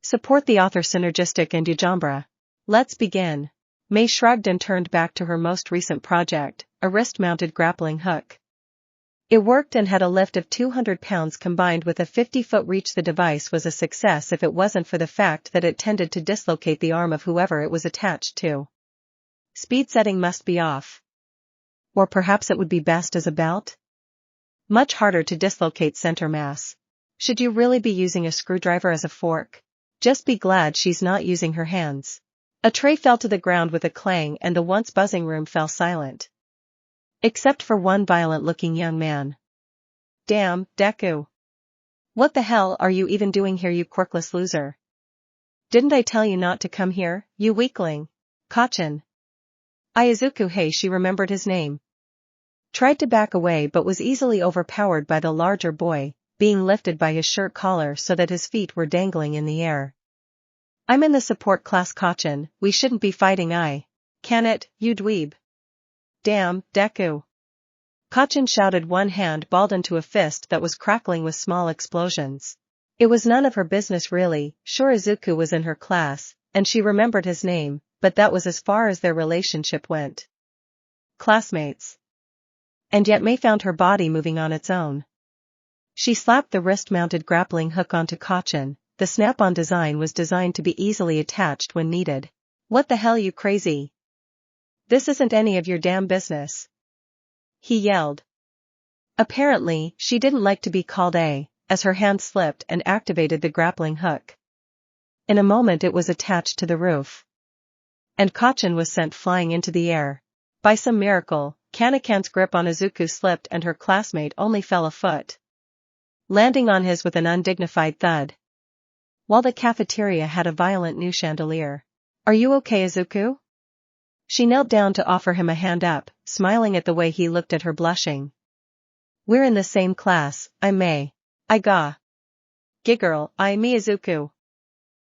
Support the author synergistic and Ujambra. Let's begin. May shrugged and turned back to her most recent project, a wrist-mounted grappling hook. It worked and had a lift of 200 pounds combined with a 50-foot reach. The device was a success if it wasn't for the fact that it tended to dislocate the arm of whoever it was attached to. Speed setting must be off. Or perhaps it would be best as a belt? Much harder to dislocate center mass. Should you really be using a screwdriver as a fork? Just be glad she's not using her hands. A tray fell to the ground with a clang and the once buzzing room fell silent. Except for one violent-looking young man. Damn, Deku. What the hell are you even doing here, you quirkless loser? Didn't I tell you not to come here, you weakling? Kacchan. Izuku. Hey, she remembered his name. Tried to back away but was easily overpowered by the larger boy, being lifted by his shirt collar so that his feet were dangling in the air. I'm in the support class, Kacchan, we shouldn't be fighting. Can it, you dweeb? Damn, Deku. Kacchan shouted, one hand balled into a fist that was crackling with small explosions. It was none of her business really. Sure, Izuku was in her class, and she remembered his name, but that was as far as their relationship went. Classmates. And yet May found her body moving on its own. She slapped the wrist-mounted grappling hook onto Kacchan. The snap-on design was designed to be easily attached when needed. What the hell, you crazy? This isn't any of your damn business. He yelled. Apparently, she didn't like to be called as her hand slipped and activated the grappling hook. In a moment it was attached to the roof. And Kacchan was sent flying into the air. By some miracle, Kanakan's grip on Izuku slipped and her classmate only fell a foot, landing on his with an undignified thud. While the cafeteria had a violent new chandelier. Are you okay, Izuku? She knelt down to offer him a hand up, smiling at the way he looked at her, blushing. We're in the same class, I'm May. Giggirl, me Izuku.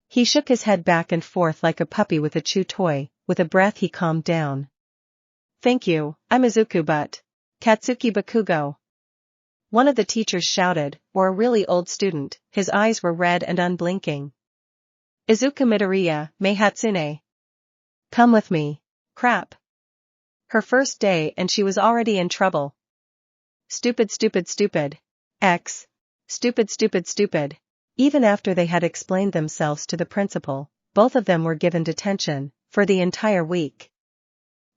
He shook his head back and forth like a puppy with a chew toy. With a breath he calmed down. Thank you, I'm Izuku but Katsuki Bakugo. One of the teachers shouted, or a really old student, his eyes were red and unblinking. Izuku Midoriya, May Hatsune. Come with me. Crap. Her first day and she was already in trouble. Stupid. Stupid. Even after they had explained themselves to the principal, both of them were given detention, for the entire week.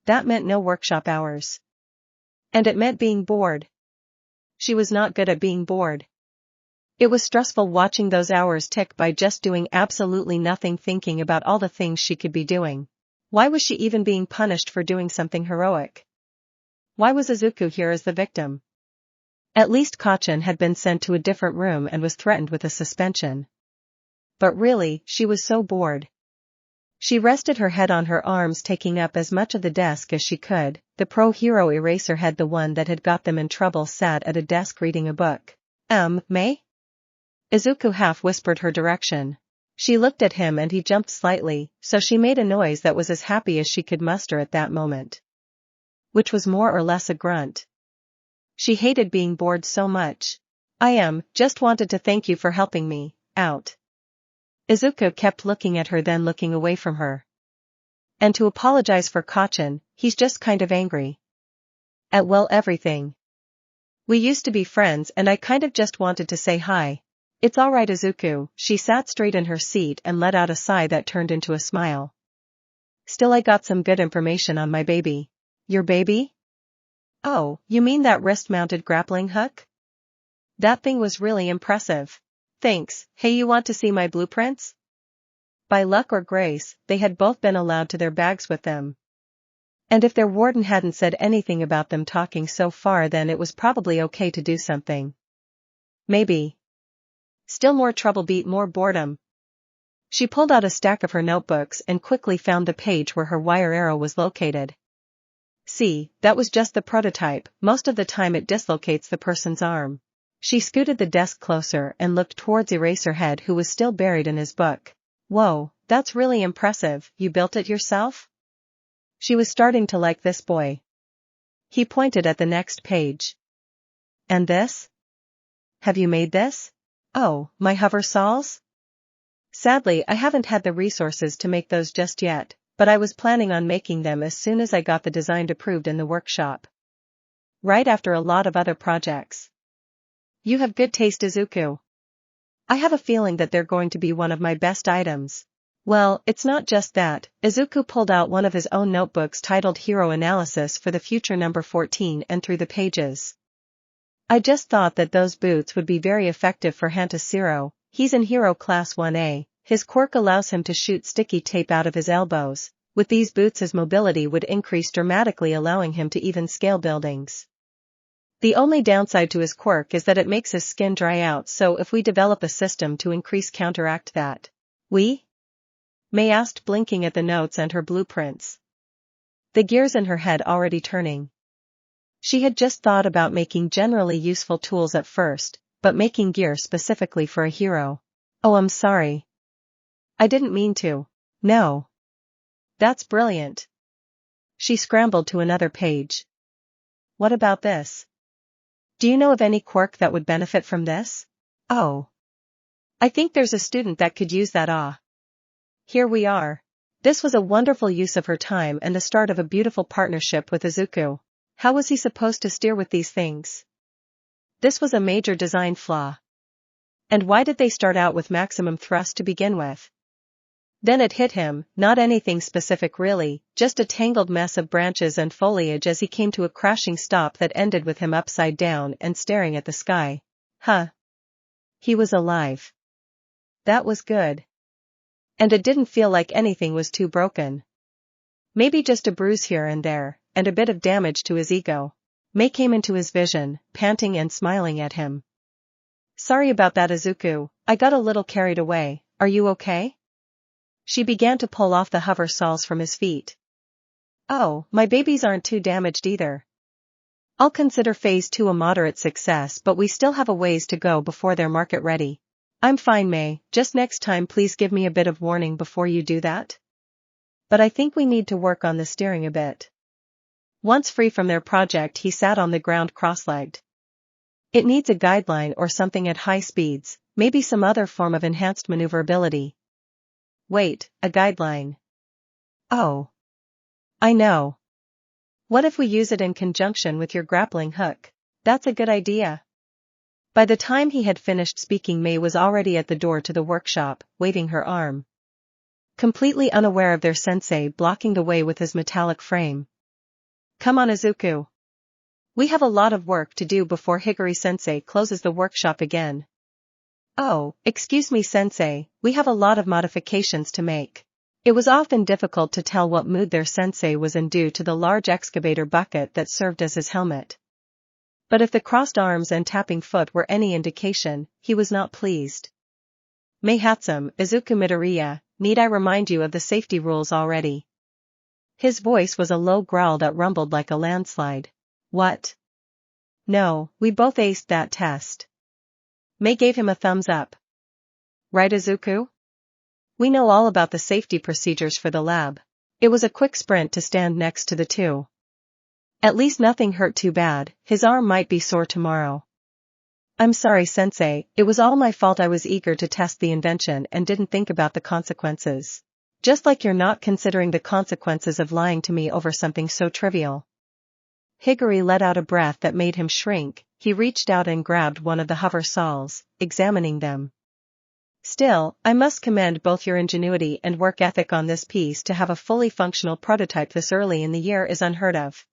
That meant no workshop hours. And it meant being bored. She was not good at being bored. It was stressful watching those hours tick by just doing absolutely nothing, thinking about all the things she could be doing. Why was she even being punished for doing something heroic? Why was Izuku here as the victim? At least Kacchan had been sent to a different room and was threatened with a suspension. But really, she was so bored. She rested her head on her arms, taking up as much of the desk as she could. The pro-hero Eraserhead, the one that had got them in trouble, sat at a desk reading a book. May? Izuku half whispered her direction. She looked at him and he jumped slightly, so she made a noise that was as happy as she could muster at that moment. Which was more or less a grunt. She hated being bored so much. Just wanted to thank you for helping me out. Izuku kept looking at her, then looking away from her. And to apologize for Kacchan, he's just kind of angry. At everything. We used to be friends and I kind of just wanted to say hi. It's alright, Izuku. She sat straight in her seat and let out a sigh that turned into a smile. Still, I got some good information on my baby. Your baby? Oh, you mean that wrist-mounted grappling hook? That thing was really impressive. Thanks. Hey, you want to see my blueprints? By luck or grace, they had both been allowed to their bags with them. And if their warden hadn't said anything about them talking so far, then it was probably okay to do something. Maybe. Still more trouble beat more boredom. She pulled out a stack of her notebooks and quickly found the page where her wire arrow was located. See, that was just the prototype. Most of the time it dislocates the person's arm. She scooted the desk closer and looked towards Eraserhead, who was still buried in his book. Whoa, that's really impressive. You built it yourself? She was starting to like this boy. He pointed at the next page. And this? Have you made this? Oh, my hover saws? Sadly, I haven't had the resources to make those just yet, but I was planning on making them as soon as I got the design approved in the workshop. Right after a lot of other projects. You have good taste, Izuku. I have a feeling that they're going to be one of my best items. Well, it's not just that. Izuku pulled out one of his own notebooks titled Hero Analysis for the Future number 14 and through the pages. I just thought that those boots would be very effective for Hantashiro. He's in Hero Class 1A, his quirk allows him to shoot sticky tape out of his elbows. With these boots his mobility would increase dramatically, allowing him to even scale buildings. The only downside to his quirk is that it makes his skin dry out, so if we develop a system to counteract that. May asked, blinking at the notes and her blueprints. The gears in her head already turning. She had just thought about making generally useful tools at first, but making gear specifically for a hero. Oh, I'm sorry. I didn't mean to. No. That's brilliant. She scrambled to another page. What about this? Do you know of any quirk that would benefit from this? Oh. I think there's a student that could use that. Here we are. This was a wonderful use of her time and the start of a beautiful partnership with Izuku. How was he supposed to steer with these things? This was a major design flaw. And why did they start out with maximum thrust to begin with? Then it hit him, not anything specific really, just a tangled mess of branches and foliage as he came to a crashing stop that ended with him upside down and staring at the sky. He was alive. That was good. And it didn't feel like anything was too broken. Maybe just a bruise here and there, and a bit of damage to his ego. May came into his vision, panting and smiling at him. Sorry about that, Izuku, I got a little carried away, are you okay? She began to pull off the hover soles from his feet. Oh, my babies aren't too damaged either. I'll consider phase 2 a moderate success, but we still have a ways to go before they're market ready. I'm fine, May, just next time please give me a bit of warning before you do that. But I think we need to work on the steering a bit. Once free from their project, he sat on the ground cross-legged. It needs a guideline or something at high speeds, maybe some other form of enhanced maneuverability. Wait, a guideline. Oh. I know. What if we use it in conjunction with your grappling hook? That's a good idea. By the time he had finished speaking, May was already at the door to the workshop, waving her arm. Completely unaware of their sensei blocking the way with his metallic frame. Come on, Izuku. We have a lot of work to do before Higuri-sensei closes the workshop again. Oh, excuse me, sensei, we have a lot of modifications to make. It was often difficult to tell what mood their sensei was in due to the large excavator bucket that served as his helmet. But if the crossed arms and tapping foot were any indication, he was not pleased. May hatsume, Izuku Midoriya, need I remind you of the safety rules already? His voice was a low growl that rumbled like a landslide. What? No, we both aced that test. May gave him a thumbs up. Right, Izuku? We know all about the safety procedures for the lab. It was a quick sprint to stand next to the two. At least nothing hurt too bad, his arm might be sore tomorrow. I'm sorry, sensei, it was all my fault. I was eager to test the invention and didn't think about the consequences. Just like you're not considering the consequences of lying to me over something so trivial. Higuri let out a breath that made him shrink. He reached out and grabbed one of the hover saws, examining them. Still, I must commend both your ingenuity and work ethic on this piece. To have a fully functional prototype this early in the year is unheard of.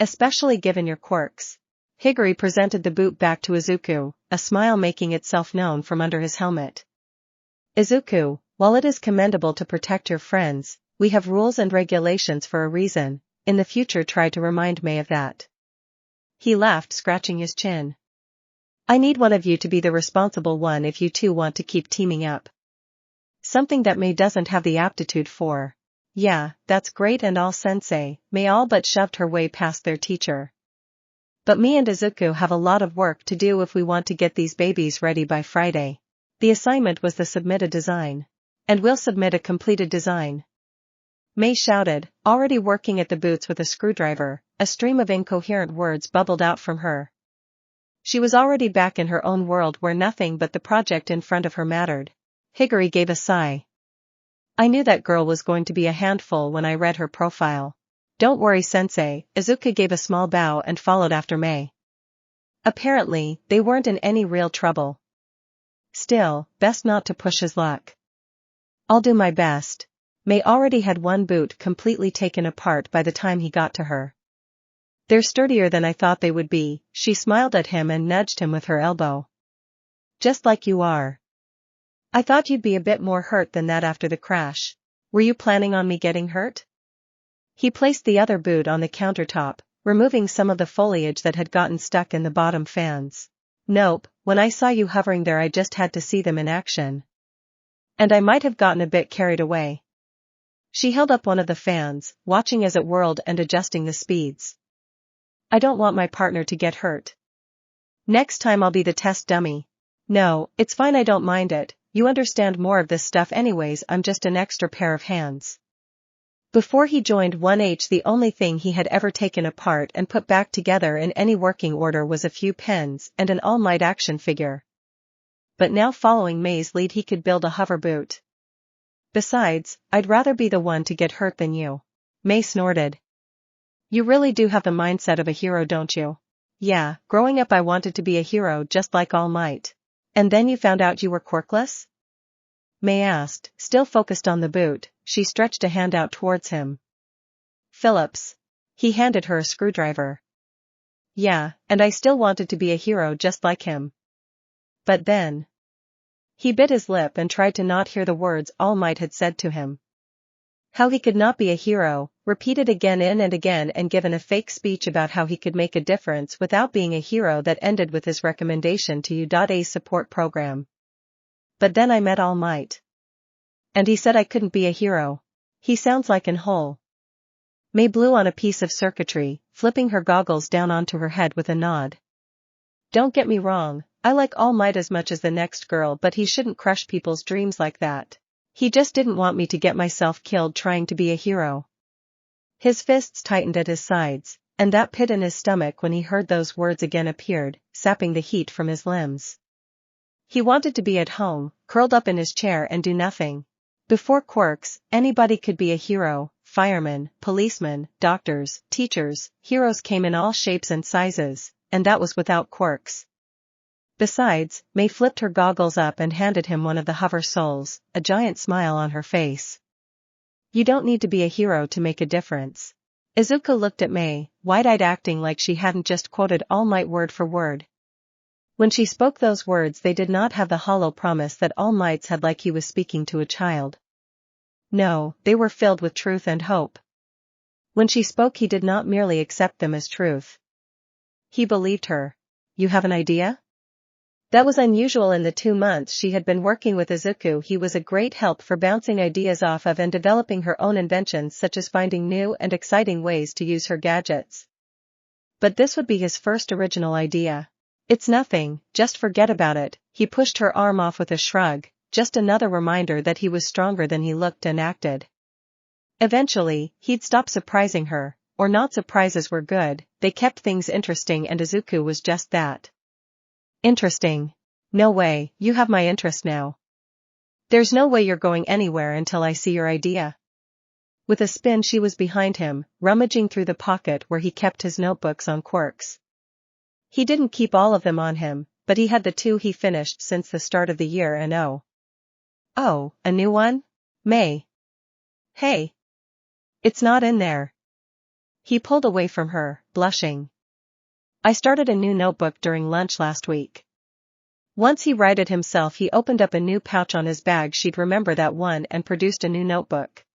Especially given your quirks. Higuri presented the boot back to Izuku, a smile making itself known from under his helmet. Izuku, while it is commendable to protect your friends, we have rules and regulations for a reason. In the future try to remind May of that. He laughed, scratching his chin. I need one of you to be the responsible one if you two want to keep teaming up. Something that May doesn't have the aptitude for. Yeah, that's great and all, sensei. May all but shoved her way past their teacher. But me and Izuku have a lot of work to do if we want to get these babies ready by Friday. The assignment was to submit a design. And we'll submit a completed design. May shouted, already working at the boots with a screwdriver. A stream of incoherent words bubbled out from her. She was already back in her own world where nothing but the project in front of her mattered. Higuri gave a sigh. I knew that girl was going to be a handful when I read her profile. Don't worry, sensei. Izuku gave a small bow and followed after Mei. Apparently, they weren't in any real trouble. Still, best not to push his luck. I'll do my best. Mei already had one boot completely taken apart by the time he got to her. They're sturdier than I thought they would be, she smiled at him and nudged him with her elbow. Just like you are. I thought you'd be a bit more hurt than that after the crash. Were you planning on me getting hurt? He placed the other boot on the countertop, removing some of the foliage that had gotten stuck in the bottom fans. Nope, when I saw you hovering there I just had to see them in action. And I might have gotten a bit carried away. She held up one of the fans, watching as it whirled and adjusting the speeds. I don't want my partner to get hurt. Next time I'll be the test dummy. No, it's fine, I don't mind it, you understand more of this stuff anyways, I'm just an extra pair of hands. Before he joined 1H, the only thing he had ever taken apart and put back together in any working order was a few pens and an All Might action figure. But now, following Mei's lead, he could build a hover boot. Besides, I'd rather be the one to get hurt than you. Mei snorted. You really do have the mindset of a hero, don't you? Yeah, growing up I wanted to be a hero just like All Might. And then you found out you were quirkless? Mei asked, still focused on the boot. She stretched a hand out towards him. Phillips. He handed her a screwdriver. Yeah, and I still wanted to be a hero just like him. But then. He bit his lip and tried to not hear the words All Might had said to him. How he could not be a hero, repeated again and again, and given a fake speech about how he could make a difference without being a hero that ended with his recommendation to U.A's support program. But then I met All Might. And he said I couldn't be a hero. He sounds like an whole. Mei blew on a piece of circuitry, flipping her goggles down onto her head with a nod. Don't get me wrong, I like All Might as much as the next girl, but he shouldn't crush people's dreams like that. He just didn't want me to get myself killed trying to be a hero. His fists tightened at his sides, and that pit in his stomach when he heard those words again appeared, sapping the heat from his limbs. He wanted to be at home, curled up in his chair and do nothing. Before quirks, anybody could be a hero. Firemen, policemen, doctors, teachers, heroes came in all shapes and sizes, and that was without quirks. Besides, Mei flipped her goggles up and handed him one of the hover souls, a giant smile on her face. You don't need to be a hero to make a difference. Izuku looked at Mei, wide-eyed, acting like she hadn't just quoted All Might word for word. When she spoke those words, they did not have the hollow promise that All Might's had, like he was speaking to a child. No, they were filled with truth and hope. When she spoke, he did not merely accept them as truth. He believed her. You have an idea? That was unusual in the 2 months she had been working with Izuku. He was a great help for bouncing ideas off of and developing her own inventions, such as finding new and exciting ways to use her gadgets. But this would be his first original idea. It's nothing, just forget about it. He pushed her arm off with a shrug, just another reminder that he was stronger than he looked and acted. Eventually, he'd stop surprising her, or not. Surprises were good, they kept things interesting, and Izuku was just that. Interesting. No way, you have my interest now. There's no way you're going anywhere until I see your idea. With a spin, she was behind him, rummaging through the pocket where he kept his notebooks on quirks. He didn't keep all of them on him, but he had the 2 he finished since the start of the year, and oh, a new one? Mei. Hey. It's not in there. He pulled away from her, blushing. I started a new notebook during lunch last week. Once he righted himself, he opened up a new pouch on his bag. She'd remember that one and produced a new notebook.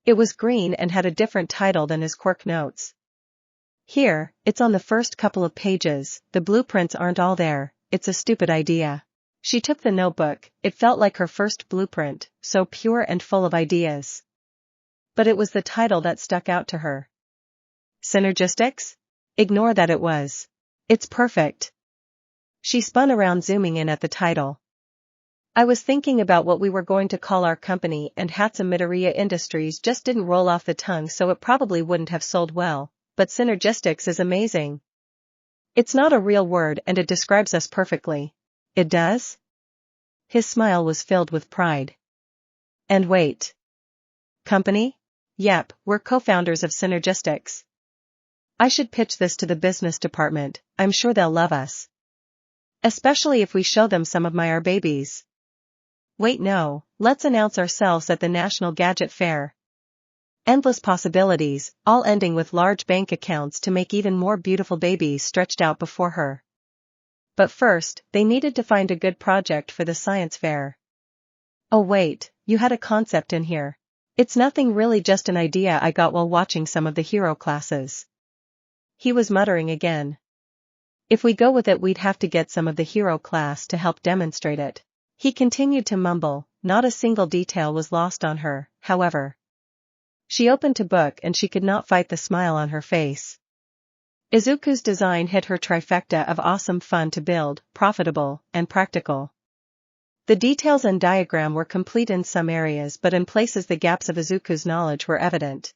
It was green and had a different title than his quirk notes. Here, it's on the first couple of pages. The blueprints aren't all there. It's a stupid idea. She took the notebook. It felt like her first blueprint, so pure and full of ideas. But it was the title that stuck out to her. Synergistics? Ignore that, it was. It's perfect. She spun around, zooming in at the title. I was thinking about what we were going to call our company, and Hatsume Industries just didn't roll off the tongue, so it probably wouldn't have sold well, but synergistics is amazing. It's not a real word and it describes us perfectly. It does? His smile was filled with pride. And wait. Company? Yep, we're co-founders of Synergistics. I should pitch this to the business department, I'm sure they'll love us. Especially if we show them some of our babies. Wait, no, let's announce ourselves at the National Gadget Fair. Endless possibilities, all ending with large bank accounts to make even more beautiful babies stretched out before her. But first, they needed to find a good project for the science fair. Oh wait, you had a concept in here. It's nothing really, just an idea I got while watching some of the hero classes. He was muttering again. If we go with it, we'd have to get some of the hero class to help demonstrate it. He continued to mumble, not a single detail was lost on her, however. She opened a book and she could not fight the smile on her face. Izuku's design hit her trifecta of awesome, fun to build, profitable, and practical. The details and diagram were complete in some areas, but in places the gaps of Izuku's knowledge were evident.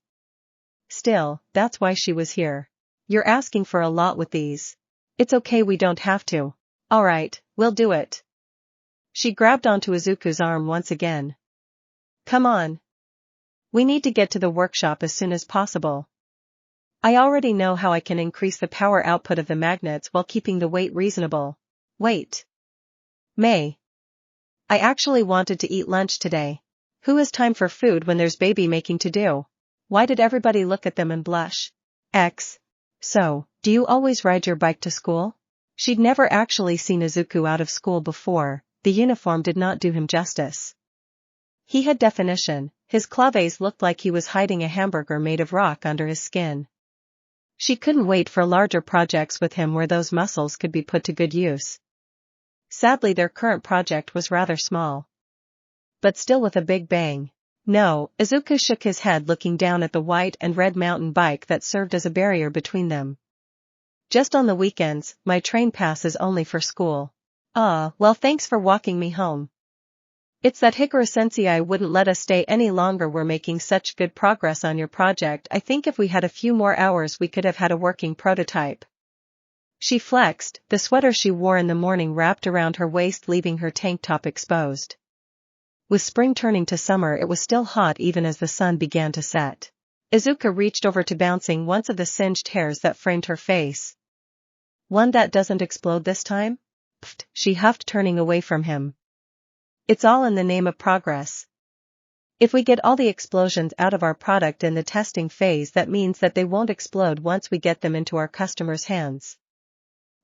Still, that's why she was here. You're asking for a lot with these. It's okay, we don't have to. Alright, we'll do it. She grabbed onto Izuku's arm once again. Come on. We need to get to the workshop as soon as possible. I already know how I can increase the power output of the magnets while keeping the weight reasonable. Wait. May. I actually wanted to eat lunch today. Who has time for food when there's baby making to do? Why did everybody look at them and blush? So, do you always ride your bike to school? She'd never actually seen Izuku out of school before, the uniform did not do him justice. He had definition, his claves looked like he was hiding a hamburger made of rock under his skin. She couldn't wait for larger projects with him where those muscles could be put to good use. Sadly, their current project was rather small. But still with a big bang. No, Izuku shook his head, looking down at the white and red mountain bike that served as a barrier between them. Just on the weekends, my train pass is only for school. Well, thanks for walking me home. It's that Hikaru Sensei wouldn't let us stay any longer. We're making such good progress on your project. I think if we had a few more hours we could have had a working prototype. She flexed, the sweater she wore in the morning wrapped around her waist, leaving her tank top exposed. With spring turning to summer, it was still hot even as the sun began to set. Izuku reached over to bouncing once of the singed hairs that framed her face. One that doesn't explode this time? Pfft, she huffed, turning away from him. It's all in the name of progress. If we get all the explosions out of our product in the testing phase, that means that they won't explode once we get them into our customers' hands.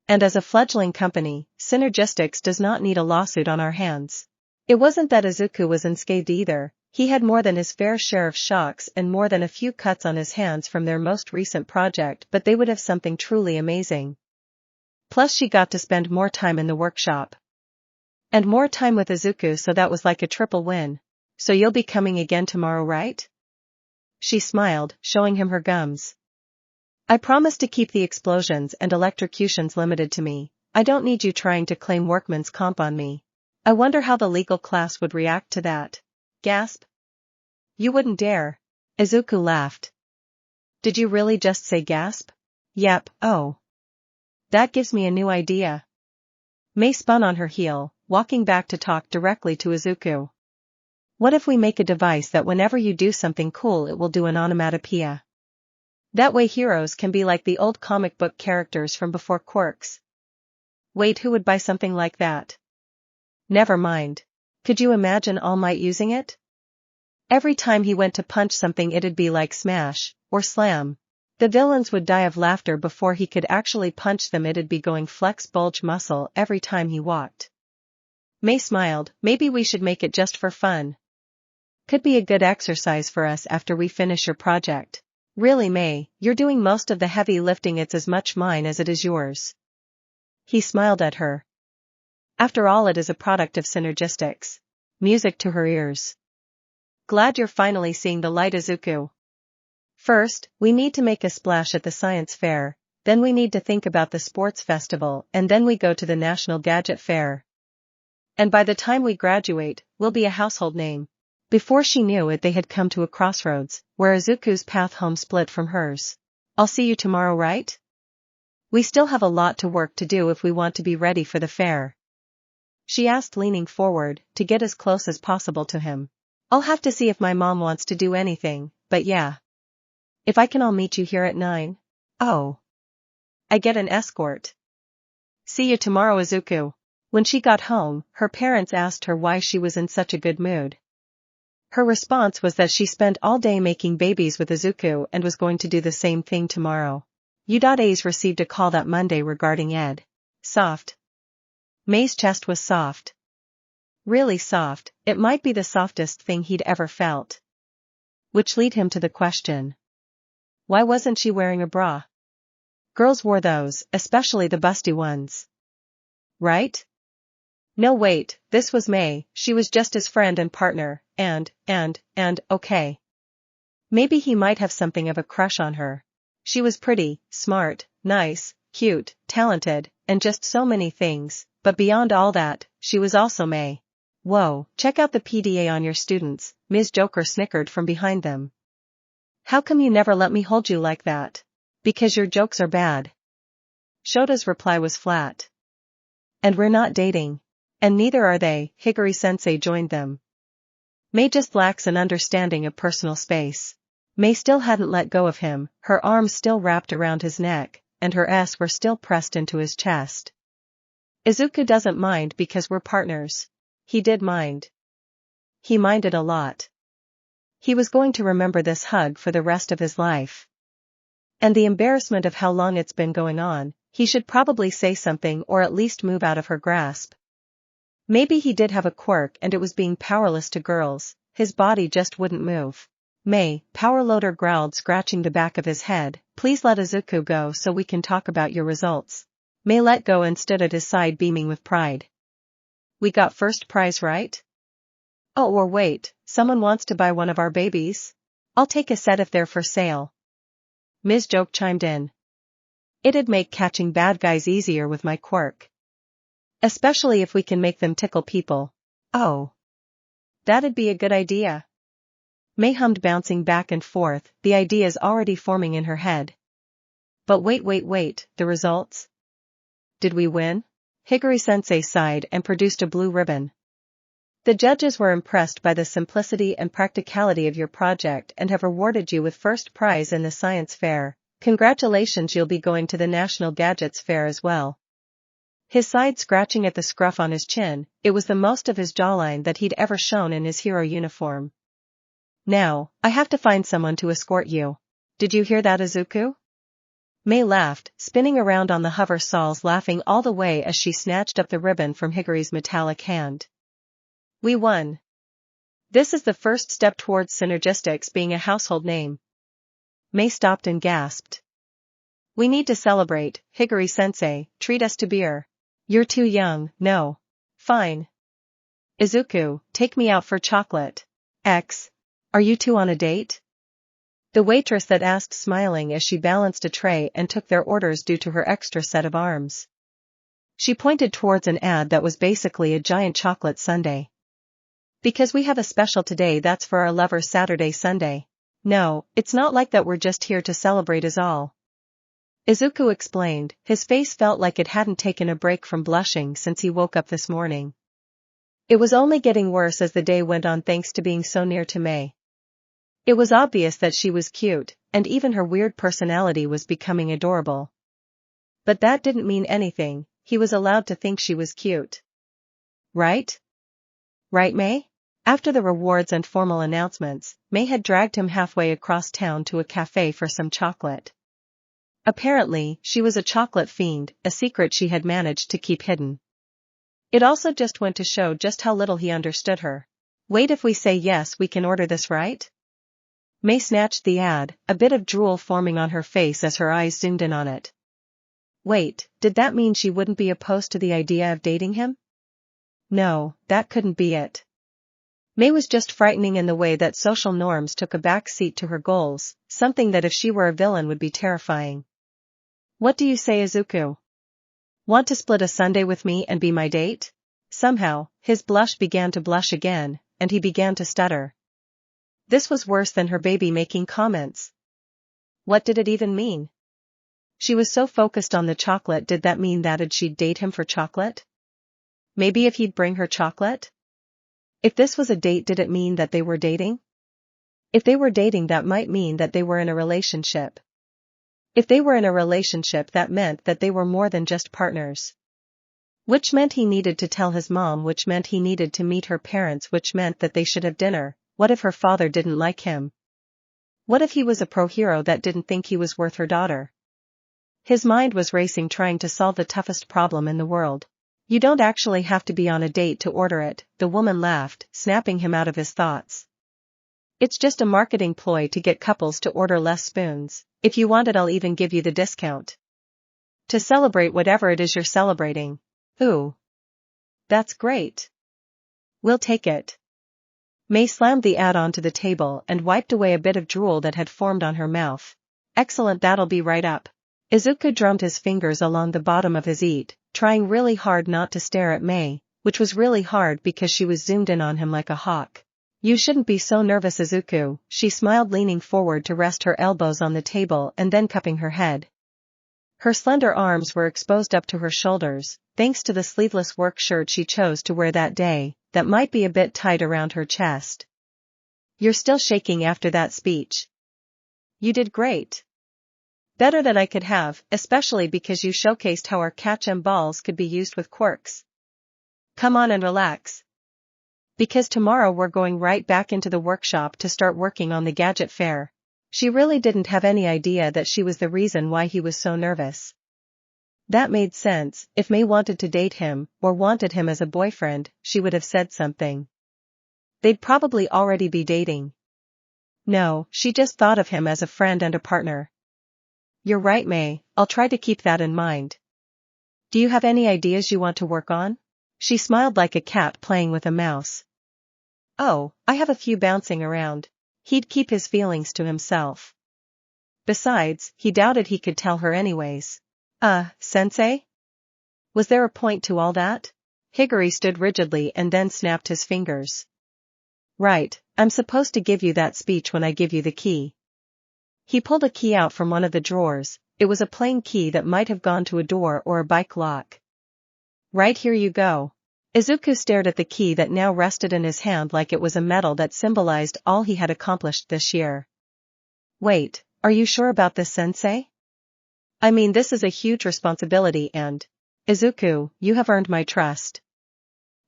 And as a fledgling company, Synergistics does not need a lawsuit on our hands. It wasn't that Izuku was unscathed either, he had more than his fair share of shocks and more than a few cuts on his hands from their most recent project, but they would have something truly amazing. Plus she got to spend more time in the workshop. And more time with Izuku, so that was like a triple win. So you'll be coming again tomorrow, right? She smiled, showing him her gums. I promise to keep the explosions and electrocutions limited to me. I don't need you trying to claim workman's comp on me. I wonder how the legal class would react to that. Gasp. You wouldn't dare. Izuku laughed. Did you really just say gasp? Yep. Oh. That gives me a new idea. May spun on her heel, walking back to talk directly to Izuku. What if we make a device that whenever you do something cool it will do an onomatopoeia? That way heroes can be like the old comic book characters from before quirks. Wait, who would buy something like that? Never mind. Could you imagine All Might using it? Every time he went to punch something it'd be like smash, or slam. The villains would die of laughter before he could actually punch them. It'd be going flex bulge muscle every time he walked. May smiled. Maybe we should make it just for fun. Could be a good exercise for us after we finish your project. Really, May, you're doing most of the heavy lifting. It's as much mine as it is yours. He smiled at her. After all, it is a product of Synergistics. Music to her ears. Glad you're finally seeing the light, Izuku. First, we need to make a splash at the science fair, then we need to think about the sports festival, and then we go to the National Gadget Fair. And by the time we graduate, we'll be a household name. Before she knew it, they had come to a crossroads, where Izuku's path home split from hers. I'll see you tomorrow, right? We still have a lot to work to do if we want to be ready for the fair. she asked, leaning forward to get as close as possible to him. I'll have to see if my mom wants to do anything, but yeah. If I can, I'll meet you here at 9. Oh. I get an escort. See you tomorrow, Izuku. When she got home, her parents asked her why she was in such a good mood. Her response was that she spent all day making babies with Izuku and was going to do the same thing tomorrow. Uda's received a call that Monday regarding Ed. Soft. May's chest was soft. Really soft, it might be the softest thing he'd ever felt. Which led him to the question. Why wasn't she wearing a bra? Girls wore those, especially the busty ones. Right? No, wait, this was May. She was just his friend and partner, and, okay. Maybe he might have something of a crush on her. She was pretty, smart, nice, cute, talented, and just so many things, but beyond all that, she was also May. Whoa, check out the PDA on your students, Ms. Joker snickered from behind them. How come you never let me hold you like that? Because your jokes are bad. Shota's reply was flat. And we're not dating. And neither are they, Higuri-sensei joined them. May just lacks an understanding of personal space. May still hadn't let go of him, her arms still wrapped around his neck, and her S were still pressed into his chest. Izuku doesn't mind because we're partners. He did mind. He minded a lot. He was going to remember this hug for the rest of his life. And the embarrassment of how long it's been going on, he should probably say something or at least move out of her grasp. Maybe he did have a quirk and it was being powerless to girls, his body just wouldn't move. May, Powerloader growled, scratching the back of his head, please let Izuku go so we can talk about your results. May let go and stood at his side, beaming with pride. We got first prize, right? Oh, or wait, someone wants to buy one of our babies? I'll take a set if they're for sale. Ms. Joke chimed in. It'd make catching bad guys easier with my quirk. Especially if we can make them tickle people. Oh. That'd be a good idea. May hummed, bouncing back and forth, the idea's already forming in her head. But wait, the results? Did we win? Higuri-sensei sighed and produced a blue ribbon. The judges were impressed by the simplicity and practicality of your project and have rewarded you with first prize in the science fair. Congratulations, you'll be going to the National Gadgets Fair as well. His side scratching at the scruff on his chin, it was the most of his jawline that he'd ever shown in his hero uniform. Now, I have to find someone to escort you. Did you hear that, Izuku? May laughed, spinning around on the hover stalls, laughing all the way as she snatched up the ribbon from Higuri's metallic hand. We won. This is the first step towards Synergistics being a household name. May stopped and gasped. We need to celebrate, Higuri-sensei, treat us to beer. You're too young, no. Fine. Izuku, take me out for chocolate. Are you two on a date? The waitress that asked, smiling as she balanced a tray and took their orders due to her extra set of arms. She pointed towards an ad that was basically a giant chocolate sundae. Because we have a special today that's for our lovers, Saturday Sunday. No, it's not like that, we're just here to celebrate is all. Izuku explained, his face felt like it hadn't taken a break from blushing since he woke up this morning. It was only getting worse as the day went on thanks to being so near to May. It was obvious that she was cute, and even her weird personality was becoming adorable. But that didn't mean anything, he was allowed to think she was cute. Right? Right, May? After the rewards and formal announcements, May had dragged him halfway across town to a cafe for some chocolate. Apparently, she was a chocolate fiend, a secret she had managed to keep hidden. It also just went to show just how little he understood her. Wait, if we say yes, we can order this, right? May snatched the ad, a bit of drool forming on her face as her eyes zoomed in on it. Wait, did that mean she wouldn't be opposed to the idea of dating him? No, that couldn't be it. May was just frightening in the way that social norms took a back seat to her goals, something that if she were a villain would be terrifying. What do you say, Izuku? Want to split a sundae with me and be my date? Somehow, his blush began to blush again, and he began to stutter. This was worse than her baby making comments. What did it even mean? She was so focused on the chocolate, did that mean that she'd date him for chocolate? Maybe if he'd bring her chocolate? If this was a date, did it mean that they were dating? If they were dating, that might mean that they were in a relationship. If they were in a relationship, that meant that they were more than just partners. Which meant he needed to tell his mom, which meant he needed to meet her parents, which meant that they should have dinner. What if her father didn't like him? What if he was a pro-hero that didn't think he was worth her daughter? His mind was racing, trying to solve the toughest problem in the world. You don't actually have to be on a date to order it, the woman laughed, snapping him out of his thoughts. It's just a marketing ploy to get couples to order less spoons. If you want it, I'll even give you the discount. To celebrate whatever it is you're celebrating. Ooh. That's great. We'll take it. May slammed the ad onto the table and wiped away a bit of drool that had formed on her mouth. Excellent, that'll be right up. Izuku drummed his fingers along the bottom of his eat, trying really hard not to stare at May, which was really hard because she was zoomed in on him like a hawk. You shouldn't be so nervous, Izuku, she smiled, leaning forward to rest her elbows on the table and then cupping her head. Her slender arms were exposed up to her shoulders, thanks to the sleeveless work shirt she chose to wear that day, that might be a bit tight around her chest. You're still shaking after that speech. You did great. Better than I could have, especially because you showcased how our catch-em balls could be used with quirks. Come on and relax. Because tomorrow we're going right back into the workshop to start working on the gadget fair. She really didn't have any idea that she was the reason why he was so nervous. That made sense. If May wanted to date him, or wanted him as a boyfriend, she would have said something. They'd probably already be dating. No, she just thought of him as a friend and a partner. You're right, May, I'll try to keep that in mind. Do you have any ideas you want to work on? She smiled like a cat playing with a mouse. Oh, I have a few bouncing around. He'd keep his feelings to himself. Besides, he doubted he could tell her anyways. Sensei? Was there a point to all that? Higuri stood rigidly and then snapped his fingers. Right, I'm supposed to give you that speech when I give you the key. He pulled a key out from one of the drawers. It was a plain key that might have gone to a door or a bike lock. Right, here you go. Izuku stared at the key that now rested in his hand like it was a medal that symbolized all he had accomplished this year. Wait, are you sure about this, Sensei? I mean, this is a huge responsibility and… Izuku, you have earned my trust.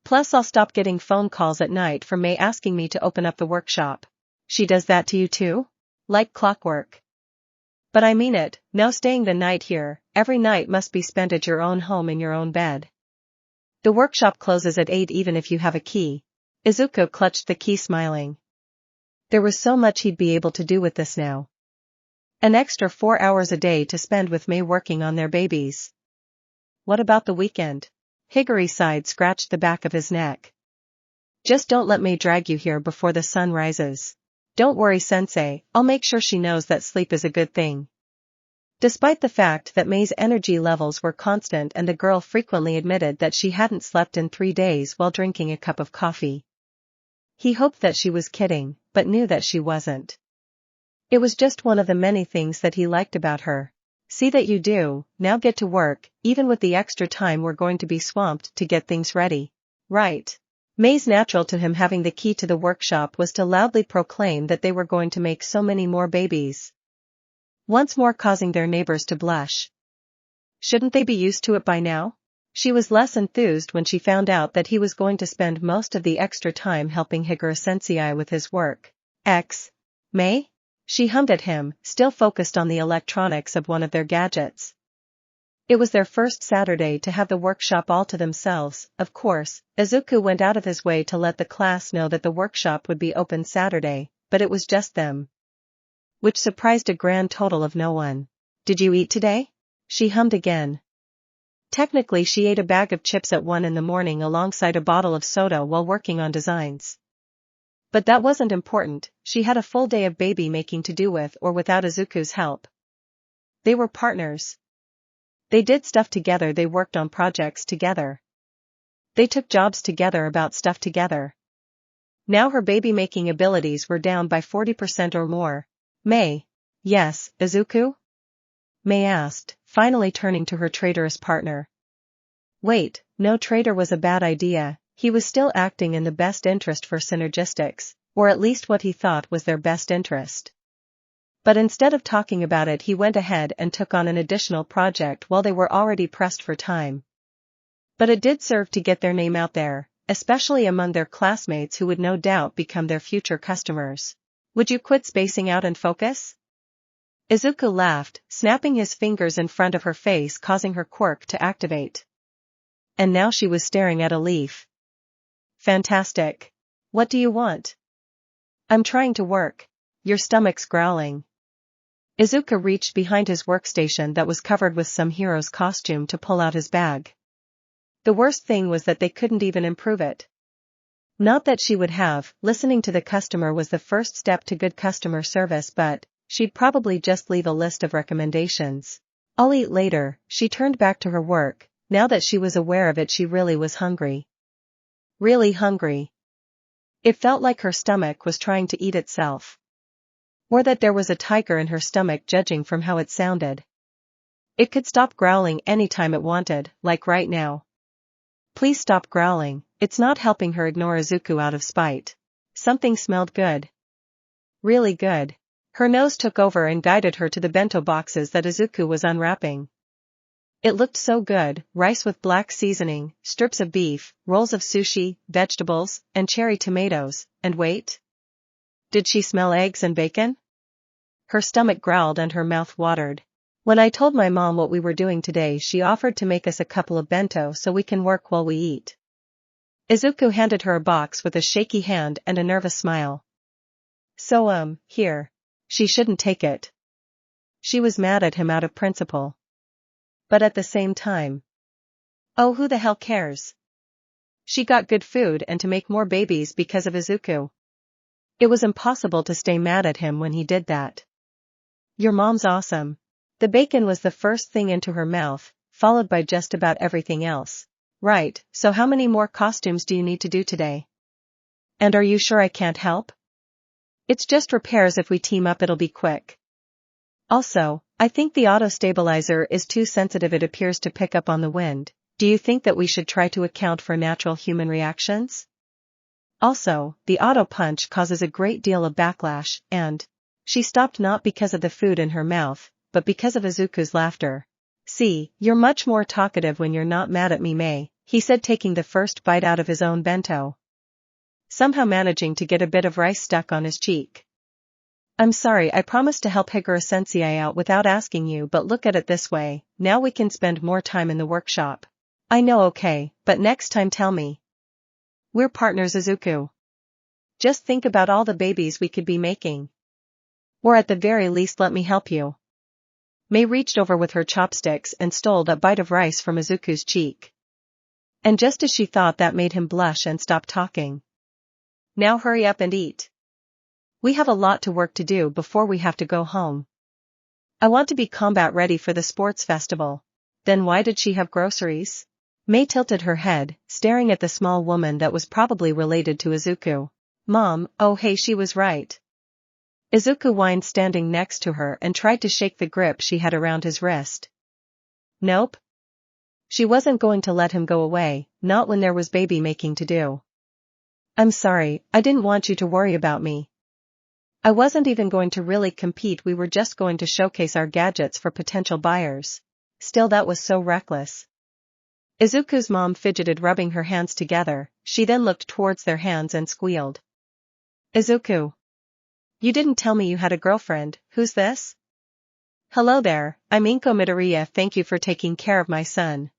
Plus I'll stop getting phone calls at night from May asking me to open up the workshop. She does that to you too? Like clockwork. But I mean it, no staying the night here, every night must be spent at your own home in your own bed. The workshop closes at 8 even if you have a key. Izuku clutched the key, smiling. There was so much he'd be able to do with this now. An extra 4 hours a day to spend with May working on their babies. What about the weekend? Higuri's side scratched the back of his neck. Just don't let May drag you here before the sun rises. Don't worry, Sensei, I'll make sure she knows that sleep is a good thing. Despite the fact that May's energy levels were constant and the girl frequently admitted that she hadn't slept in 3 days while drinking a cup of coffee. He hoped that she was kidding, but knew that she wasn't. It was just one of the many things that he liked about her. See that you do, now get to work, even with the extra time we're going to be swamped to get things ready. Right. May's natural to him having the key to the workshop was to loudly proclaim that they were going to make so many more babies. Once more causing their neighbors to blush. Shouldn't they be used to it by now? She was less enthused when she found out that he was going to spend most of the extra time helping Higuro Sensei with his work. May? She hummed at him, still focused on the electronics of one of their gadgets. It was their first Saturday to have the workshop all to themselves. Of course, Izuku went out of his way to let the class know that the workshop would be open Saturday, but it was just them. Which surprised a grand total of no one. Did you eat today? She hummed again. Technically she ate a bag of chips at 1 in the morning alongside a bottle of soda while working on designs. But that wasn't important, she had a full day of baby making to do with or without Izuku's help. They were partners. They did stuff together, they worked on projects together. They took jobs together, about stuff together. Now her baby-making abilities were down by 40% or more. May. Yes, Izuku? May asked, finally turning to her traitorous partner. Wait, No traitor was a bad idea, he was still acting in the best interest for synergistics, or at least what he thought was their best interest. But instead of talking about it, he went ahead and took on an additional project while they were already pressed for time. But it did serve to get their name out there, especially among their classmates who would no doubt become their future customers. Would you quit spacing out and focus? Izuku laughed, snapping his fingers in front of her face, causing her quirk to activate. And now she was staring at a leaf. Fantastic. What do you want? I'm trying to work. Your stomach's growling. Izuku reached behind his workstation that was covered with some hero's costume to pull out his bag. The worst thing was that they couldn't even improve it. Not that she would have, listening to the customer was the first step to good customer service, but she'd probably just leave a list of recommendations. I'll eat later. She turned back to her work. Now that she was aware of it, she really was hungry. Really hungry. It felt like her stomach was trying to eat itself. Or that there was a tiger in her stomach, judging from how it sounded. It could stop growling anytime it wanted, like right now. Please stop growling, it's not helping her ignore Izuku out of spite. Something smelled good. Really good. Her nose took over and guided her to the bento boxes that Izuku was unwrapping. It looked so good, rice with black seasoning, strips of beef, rolls of sushi, vegetables, and cherry tomatoes, and wait. Did she smell eggs and bacon? Her stomach growled and her mouth watered. When I told my mom what we were doing today, she offered to make us a couple of bento so we can work while we eat. Izuku handed her a box with a shaky hand and a nervous smile. So here. She shouldn't take it. She was mad at him out of principle. But at the same time. Oh, who the hell cares? She got good food and to make more babies because of Izuku. It was impossible to stay mad at him when he did that. Your mom's awesome. The bacon was the first thing into her mouth, followed by just about everything else. Right, so how many more costumes do you need to do today? And are you sure I can't help? It's just repairs. If we team up it'll be quick. Also, I think the auto stabilizer is too sensitive, it appears to pick up on the wind. Do you think that we should try to account for natural human reactions? Also, the auto punch causes a great deal of backlash, and she stopped not because of the food in her mouth, but because of Izuku's laughter. See, you're much more talkative when you're not mad at me, May, he said, taking the first bite out of his own bento. Somehow managing to get a bit of rice stuck on his cheek. I'm sorry, I promised to help Higuro-sensei out without asking you, but look at it this way, now we can spend more time in the workshop. I know, okay, but next time tell me. We're partners, Izuku. Just think about all the babies we could be making. Or at the very least let me help you. May reached over with her chopsticks and stole a bite of rice from Izuku's cheek. And just as she thought, that made him blush and stop talking. Now hurry up and eat. We have a lot to work to do before we have to go home. I want to be combat ready for the sports festival. Then why did she have groceries? May tilted her head, staring at the small woman that was probably related to Izuku. Mom, oh hey, she was right. Izuku whined, standing next to her, and tried to shake the grip she had around his wrist. Nope. She wasn't going to let him go away, not when there was baby making to do. I'm sorry, I didn't want you to worry about me. I wasn't even going to really compete, we were just going to showcase our gadgets for potential buyers. Still, that was so reckless. Izuku's mom fidgeted, rubbing her hands together. She then looked towards their hands and squealed. Izuku. You didn't tell me you had a girlfriend, who's this? Hello there, I'm Inko Midoriya, thank you for taking care of my son.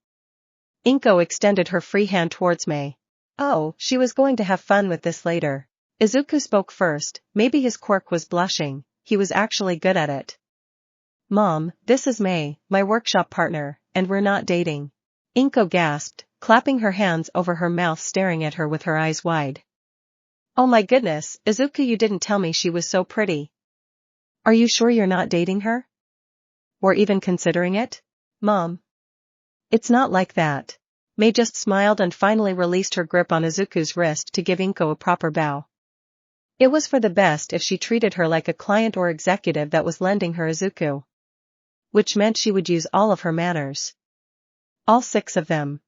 Inko extended her free hand towards May. Oh, she was going to have fun with this later. Izuku spoke first, maybe his quirk was blushing, he was actually good at it. Mom, this is May, my workshop partner, and we're not dating. Inko gasped, clapping her hands over her mouth, staring at her with her eyes wide. Oh my goodness, Izuku, you didn't tell me she was so pretty. Are you sure you're not dating her? Or even considering it? Mom. It's not like that. May just smiled and finally released her grip on Izuku's wrist to give Inko a proper bow. It was for the best if she treated her like a client or executive that was lending her Izuku. Which meant she would use all of her manners. All 6 of them.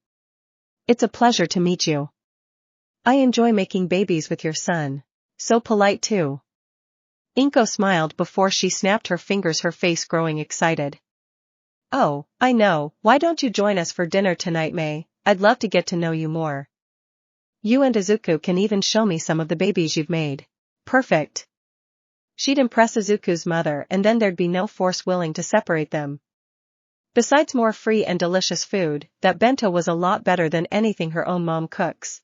It's a pleasure to meet you. I enjoy making babies with your son. So polite too. Inko smiled before she snapped her fingers, her face growing excited. Oh, I know, why don't you join us for dinner tonight, May? I'd love to get to know you more. You and Izuku can even show me some of the babies you've made. Perfect. She'd impress Izuku's mother and then there'd be no force willing to separate them. Besides more free and delicious food, that bento was a lot better than anything her own mom cooks.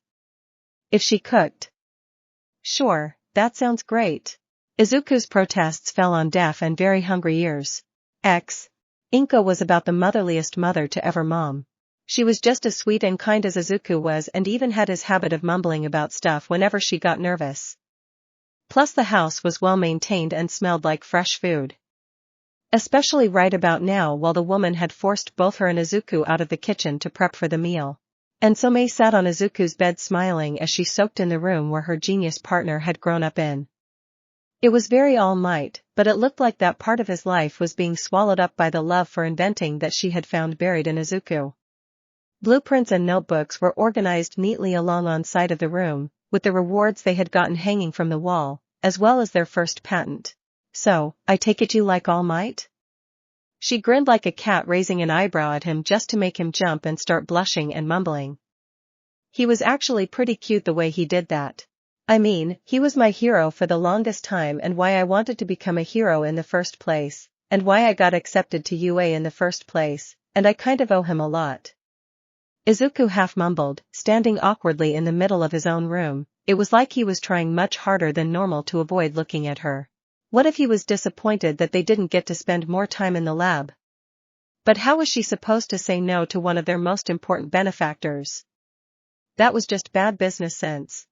If she cooked. Sure, that sounds great. Izuku's protests fell on deaf and very hungry ears. Inko was about the motherliest mother to ever mom. She was just as sweet and kind as Izuku was, and even had his habit of mumbling about stuff whenever she got nervous. Plus the house was well maintained and smelled like fresh food. Especially right about now, while the woman had forced both her and Izuku out of the kitchen to prep for the meal. And so May sat on Izuku's bed smiling as she soaked in the room where her genius partner had grown up in. It was very All Might, but it looked like that part of his life was being swallowed up by the love for inventing that she had found buried in Izuku. Blueprints and notebooks were organized neatly along one side of the room, with the rewards they had gotten hanging from the wall, as well as their first patent. So, I take it you like All Might? She grinned like a cat, raising an eyebrow at him just to make him jump and start blushing and mumbling. He was actually pretty cute the way he did that. I mean, he was my hero for the longest time, and why I wanted to become a hero in the first place, and why I got accepted to UA in the first place, and I kind of owe him a lot. Izuku half mumbled, standing awkwardly in the middle of his own room. It was like he was trying much harder than normal to avoid looking at her. What if he was disappointed that they didn't get to spend more time in the lab? But how was she supposed to say no to one of their most important benefactors? That was just bad business sense.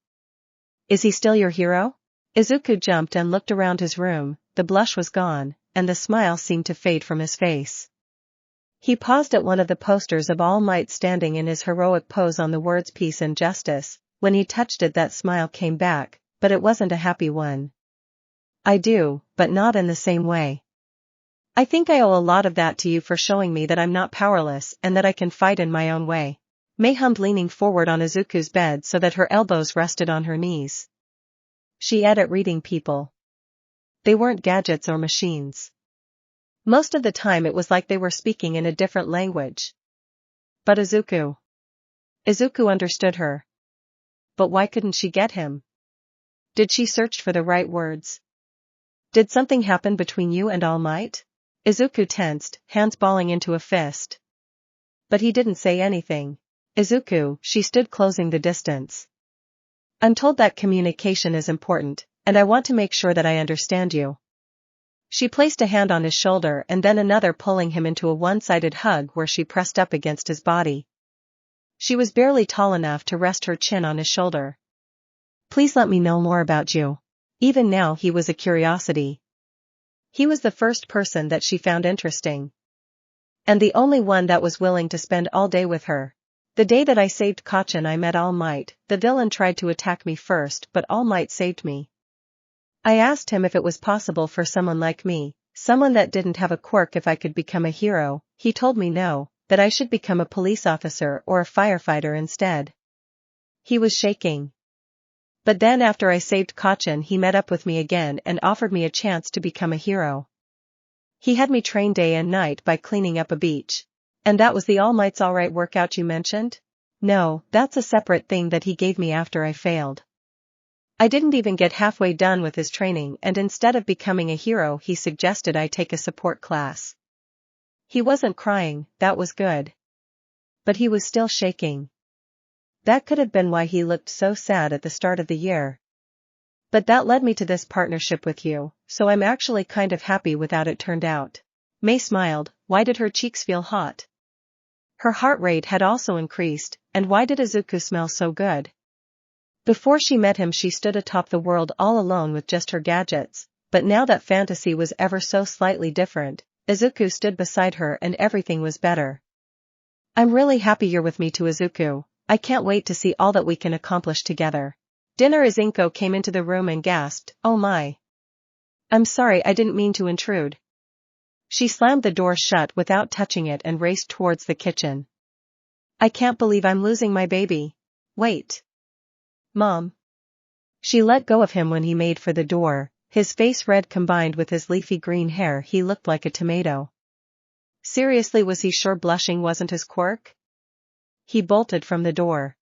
Is he still your hero? Izuku jumped and looked around his room. The blush was gone, and the smile seemed to fade from his face. He paused at one of the posters of All Might standing in his heroic pose on the words peace and justice. When he touched it, that smile came back, but it wasn't a happy one. I do, but not in the same way. I think I owe a lot of that to you for showing me that I'm not powerless and that I can fight in my own way. May hummed, leaning forward on Izuku's bed so that her elbows rested on her knees. She at reading people. They weren't gadgets or machines. Most of the time it was like they were speaking in a different language. But Izuku understood her. But why couldn't she get him? Did she search for the right words? Did something happen between you and All Might? Izuku tensed, hands balling into a fist. But he didn't say anything. Izuku, she stood, closing the distance. I'm told that communication is important, and I want to make sure that I understand you. She placed a hand on his shoulder and then another, pulling him into a one-sided hug where she pressed up against his body. She was barely tall enough to rest her chin on his shoulder. Please let me know more about you. Even now he was a curiosity. He was the first person that she found interesting. And the only one that was willing to spend all day with her. The day that I saved Kacchan, I met All Might. The villain tried to attack me first, but All Might saved me. I asked him if it was possible for someone like me, someone that didn't have a quirk, if I could become a hero. He told me no, that I should become a police officer or a firefighter instead. He was shaking. But then after I saved Kacchan, he met up with me again and offered me a chance to become a hero. He had me train day and night by cleaning up a beach. And that was the All Might's alright workout you mentioned? No, that's a separate thing that he gave me after I failed. I didn't even get halfway done with his training, and instead of becoming a hero he suggested I take a support class. He wasn't crying, that was good. But he was still shaking. That could have been why he looked so sad at the start of the year. But that led me to this partnership with you, so I'm actually kind of happy with how it turned out. May smiled. Why did her cheeks feel hot? Her heart rate had also increased, and why did Izuku smell so good? Before she met him she stood atop the world all alone with just her gadgets, but now that fantasy was ever so slightly different. Izuku stood beside her and everything was better. I'm really happy you're with me too, Izuku. I can't wait to see all that we can accomplish together. Dinner. Izuku came into the room and gasped, oh my. I'm sorry, I didn't mean to intrude. She slammed the door shut without touching it and raced towards the kitchen. I can't believe I'm losing my baby. Wait. Mom. She let go of him when he made for the door, his face red combined with his leafy green hair. He looked like a tomato. Seriously, was he sure blushing wasn't his quirk? He bolted from the door.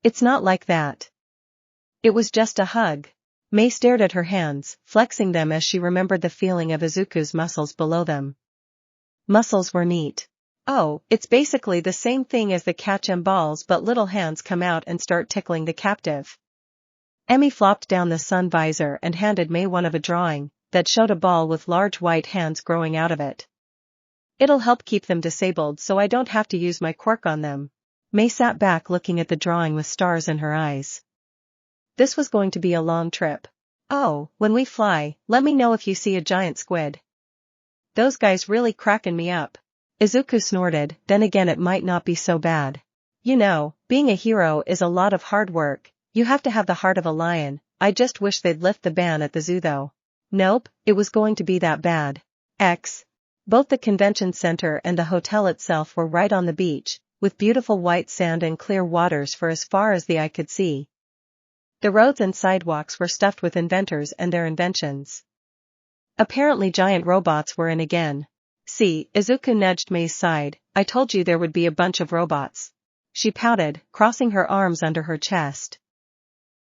It's not like that. It was just a hug. Mei stared at her hands, flexing them as she remembered the feeling of Izuku's muscles below them. Muscles were neat. Oh, it's basically the same thing as the catch and balls, but little hands come out and start tickling the captive. Emmy flopped down the sun visor and handed Mei one of a drawing that showed a ball with large white hands growing out of it. It'll help keep them disabled so I don't have to use my quirk on them. Mei sat back looking at the drawing with stars in her eyes. This was going to be a long trip. Oh, when we fly, let me know if you see a giant squid. Those guys really cracking me up. Izuku snorted, then again it might not be so bad. You know, being a hero is a lot of hard work, you have to have the heart of a lion. I just wish they'd lift the ban at the zoo though. Nope, it was going to be that bad. Both the convention center and the hotel itself were right on the beach, with beautiful white sand and clear waters for as far as the eye could see. The roads and sidewalks were stuffed with inventors and their inventions. Apparently giant robots were in again. See, Izuku nudged Mei's side, I told you there would be a bunch of robots. She pouted, crossing her arms under her chest.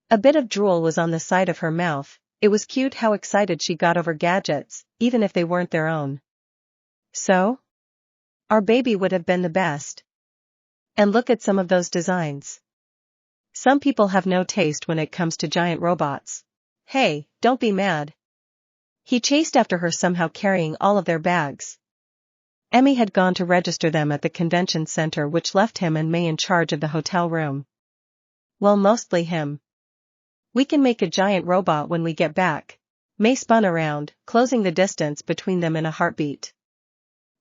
A bit of drool was on the side of her mouth. It was cute how excited she got over gadgets, even if they weren't their own. So? Our baby would have been the best. And look at some of those designs. Some people have no taste when it comes to giant robots. Hey, don't be mad. He chased after her, somehow carrying all of their bags. Emmy had gone to register them at the convention center, which left him and Mei in charge of the hotel room. Well, mostly him. We can make a giant robot when we get back. Mei spun around, closing the distance between them in a heartbeat.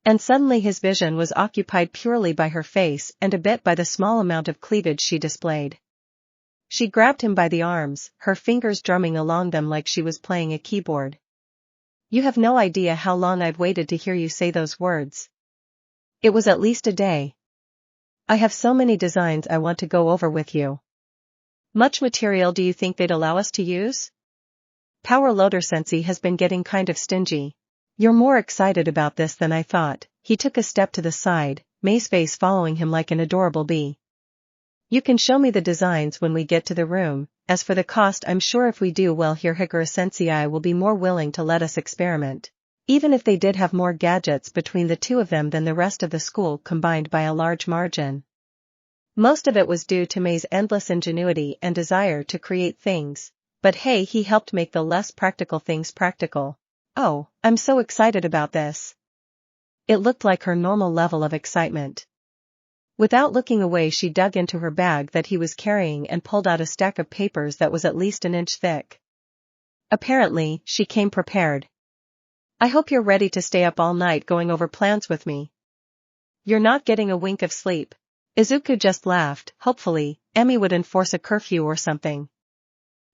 And suddenly his vision was occupied purely by her face and a bit by the small amount of cleavage she displayed. She grabbed him by the arms, her fingers drumming along them like she was playing a keyboard. You have no idea how long I've waited to hear you say those words. It was at least a day. I have so many designs I want to go over with you. Much material do you think they'd allow us to use? Power Loader Sensei has been getting kind of stingy. You're more excited about this than I thought. He took a step to the side, Mei's face following him like an adorable bee. You can show me the designs when we get to the room. As for the cost, I'm sure if we do well here Higura Sensei will be more willing to let us experiment. Even if they did have more gadgets between the two of them than the rest of the school combined by a large margin. Most of it was due to Mei's endless ingenuity and desire to create things, but hey, he helped make the less practical things practical. Oh, I'm so excited about this. It looked like her normal level of excitement. Without looking away, she dug into her bag that he was carrying and pulled out a stack of papers that was at least an inch thick. Apparently, she came prepared. I hope you're ready to stay up all night going over plans with me. You're not getting a wink of sleep. Izuku just laughed. Hopefully, Emmy would enforce a curfew or something.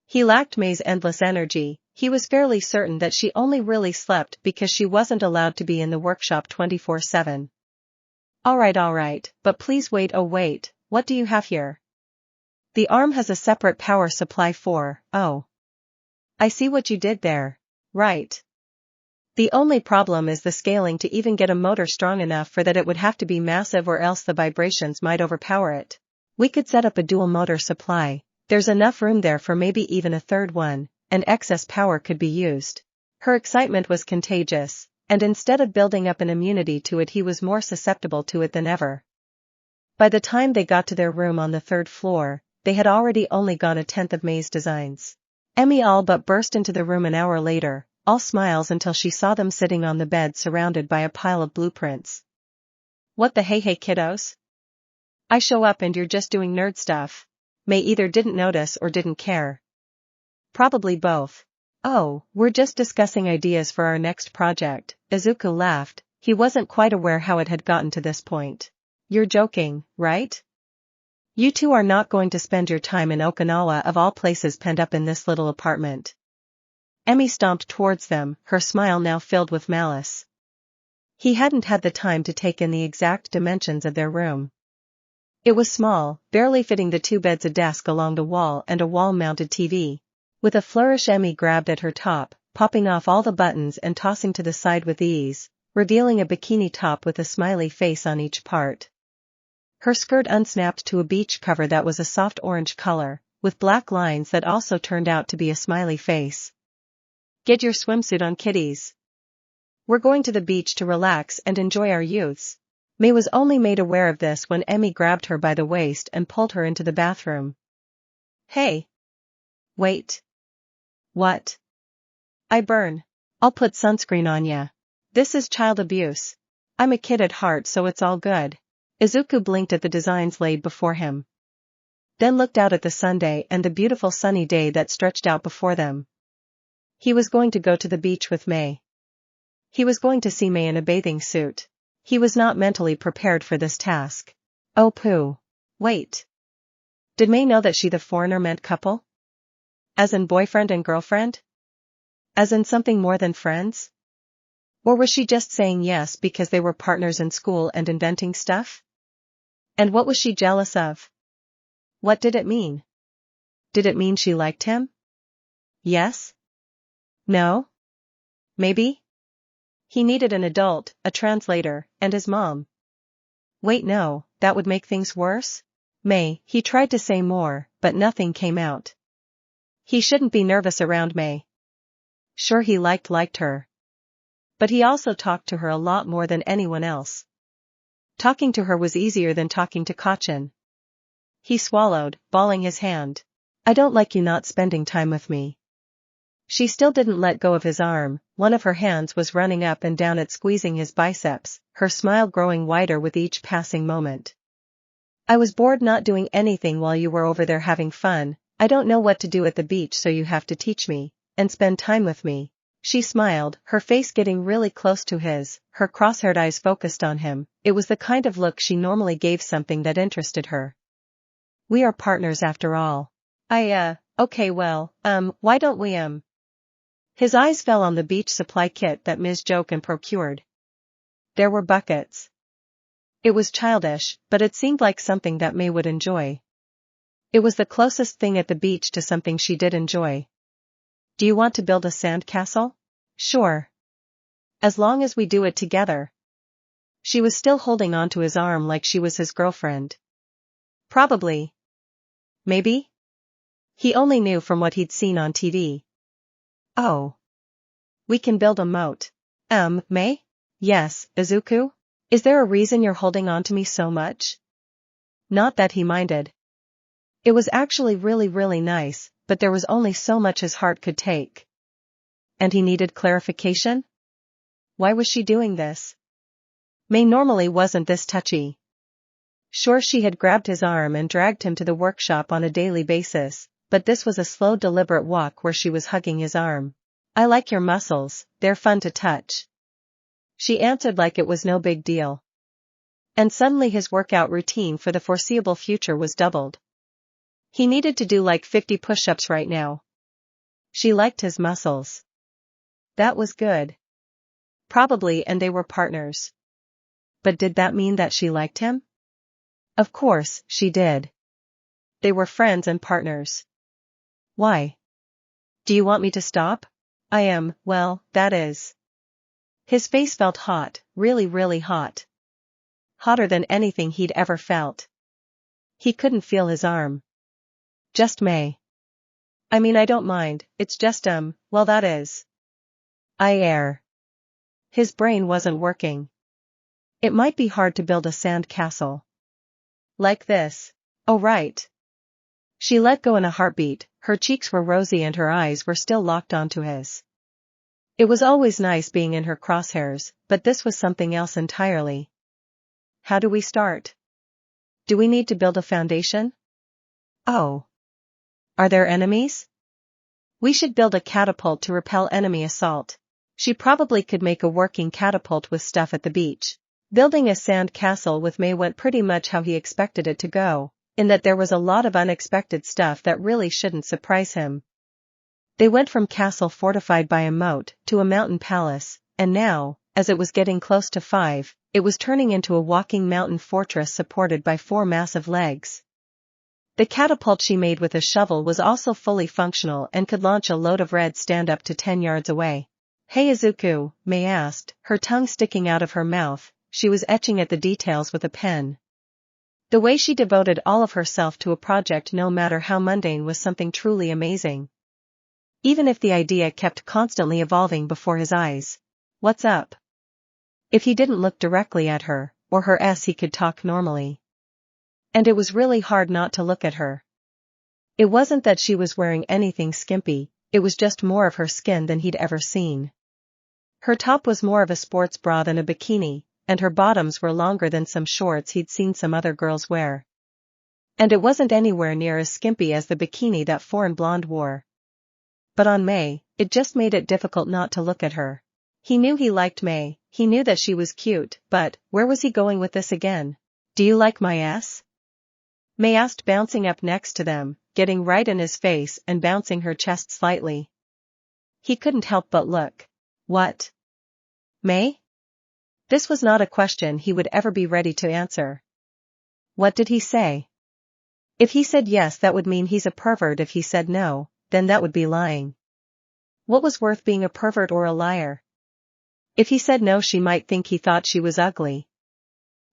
He lacked Mei's endless energy. He was fairly certain that she only really slept because she wasn't allowed to be in the workshop 24/7. All right, but please wait. Oh wait, what do you have here? The arm has a separate power supply for, oh. I see what you did there. Right. The only problem is the scaling to even get a motor strong enough for that. It would have to be massive or else the vibrations might overpower it. We could set up a dual motor supply. There's enough room there for maybe even a third one, and excess power could be used. Her excitement was contagious. And instead of building up an immunity to it, he was more susceptible to it than ever. By the time they got to their room on the 3rd floor, they had already only gone a tenth of Mei's designs. Emmy all but burst into the room an hour later, all smiles until she saw them sitting on the bed surrounded by a pile of blueprints. What the hey kiddos? I show up and you're just doing nerd stuff. Mei either didn't notice or didn't care. Probably both. Oh, we're just discussing ideas for our next project. Izuku laughed. He wasn't quite aware how it had gotten to this point. You're joking, right? You two are not going to spend your time in Okinawa of all places penned up in this little apartment. Emmy stomped towards them, her smile now filled with malice. He hadn't had the time to take in the exact dimensions of their room. It was small, barely fitting the two beds, a desk along the wall, and a wall-mounted TV. With a flourish, Emmy grabbed at her top, popping off all the buttons and tossing to the side with ease, revealing a bikini top with a smiley face on each part. Her skirt unsnapped to a beach cover that was a soft orange color, with black lines that also turned out to be a smiley face. "Get your swimsuit on, kiddies. We're going to the beach to relax and enjoy our youths." May was only made aware of this when Emmy grabbed her by the waist and pulled her into the bathroom. "Hey! Wait. What? I burn. I'll put sunscreen on ya. This is child abuse. I'm a kid at heart, so it's all good." Izuku blinked at the designs laid before him. Then looked out at the Sunday and the beautiful sunny day that stretched out before them. He was going to go to the beach with May. He was going to see May in a bathing suit. He was not mentally prepared for this task. Oh pooh. Wait. Did May know that she the foreigner meant couple? As in boyfriend and girlfriend? As in something more than friends? Or was she just saying yes because they were partners in school and inventing stuff? And what was she jealous of? What did it mean? Did it mean she liked him? Yes? No? Maybe? He needed an adult, a translator, and his mom. Wait, no, that would make things worse? May, he tried to say more, but nothing came out. He shouldn't be nervous around May. Sure, he liked her. But he also talked to her a lot more than anyone else. Talking to her was easier than talking to Kachin. He swallowed, balling his hand. "I don't like you not spending time with me." She still didn't let go of his arm. One of her hands was running up and down it, squeezing his biceps, her smile growing wider with each passing moment. "I was bored not doing anything while you were over there having fun. I don't know what to do at the beach, so you have to teach me, and spend time with me." She smiled, her face getting really close to his, her cross-haired eyes focused on him. It was the kind of look she normally gave something that interested her. "We are partners after all." Okay, well, why don't we, His eyes fell on the beach supply kit that Ms. Jokin procured. There were buckets. It was childish, but it seemed like something that May would enjoy. It was the closest thing at the beach to something she did enjoy. "Do you want to build a sand castle?" "Sure. As long as we do it together." She was still holding onto his arm like she was his girlfriend. "Probably. Maybe?" He only knew from what he'd seen on TV. "Oh. We can build a moat." May? "Yes, Izuku? Is there a reason you're holding on to me so much?" Not that he minded. It was actually really nice, but there was only so much his heart could take. And he needed clarification? Why was she doing this? May normally wasn't this touchy. Sure, she had grabbed his arm and dragged him to the workshop on a daily basis, but this was a slow, deliberate walk where she was hugging his arm. "I like your muscles, they're fun to touch." She answered like it was no big deal. And suddenly his workout routine for the foreseeable future was doubled. He needed to do like 50 push-ups right now. She liked his muscles. That was good. Probably, and they were partners. But did that mean that she liked him? Of course, she did. They were friends and partners. Why? "Do you want me to stop?" Well, that is." His face felt hot, really hot. Hotter than anything he'd ever felt. He couldn't feel his arm. "Just May. I don't mind, it's just well, that is. His brain wasn't working. It might be hard to build a sand castle. Like this. Oh right. She let go in a heartbeat, her cheeks were rosy and her eyes were still locked onto his. It was always nice being in her crosshairs, but this was something else entirely. "How do we start? Do we need to build a foundation?" "Oh. Are there enemies?" "We should build a catapult to repel enemy assault." She probably could make a working catapult with stuff at the beach. Building a sand castle with May went pretty much how he expected it to go, in that there was a lot of unexpected stuff that really shouldn't surprise him. They went from castle fortified by a moat to a mountain palace, and now, as it was getting close to 5, it was turning into a walking mountain fortress supported by 4 massive legs. The catapult she made with a shovel was also fully functional and could launch a load of red sand up to 10 yards away. "Hey Izuku," Mei asked, her tongue sticking out of her mouth. She was etching at the details with a pen. The way she devoted all of herself to a project, no matter how mundane, was something truly amazing. Even if the idea kept constantly evolving before his eyes. "What's up?" If he didn't look directly at her, or her he could talk normally. And it was really hard not to look at her. It wasn't that she was wearing anything skimpy, it was just more of her skin than he'd ever seen. Her top was more of a sports bra than a bikini, and her bottoms were longer than some shorts he'd seen some other girls wear. And it wasn't anywhere near as skimpy as the bikini that foreign blonde wore. But on Mei, it just made it difficult not to look at her. He knew he liked Mei, he knew that she was cute, but where was he going with this again? "Do you like my ass?" Mei asked, bouncing up next to them, getting right in his face and bouncing her chest slightly. He couldn't help but look. "What? Mei?" This was not a question he would ever be ready to answer. What did he say? If he said yes, that would mean he's a pervert. If he said no, then that would be lying. What was worth being, a pervert or a liar? If he said no, she might think he thought she was ugly.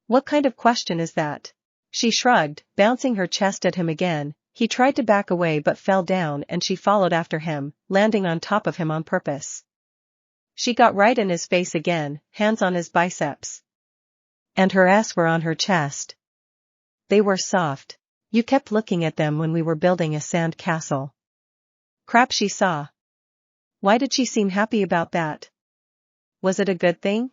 What kind of question is that? She shrugged, bouncing her chest at him again. He tried to back away but fell down, and she followed after him, landing on top of him on purpose. She got right in his face again, hands on his biceps. And her ass were on her chest. They were soft. "You kept looking at them when we were building a sand castle." Crap, she saw. Why did she seem happy about that? Was it a good thing?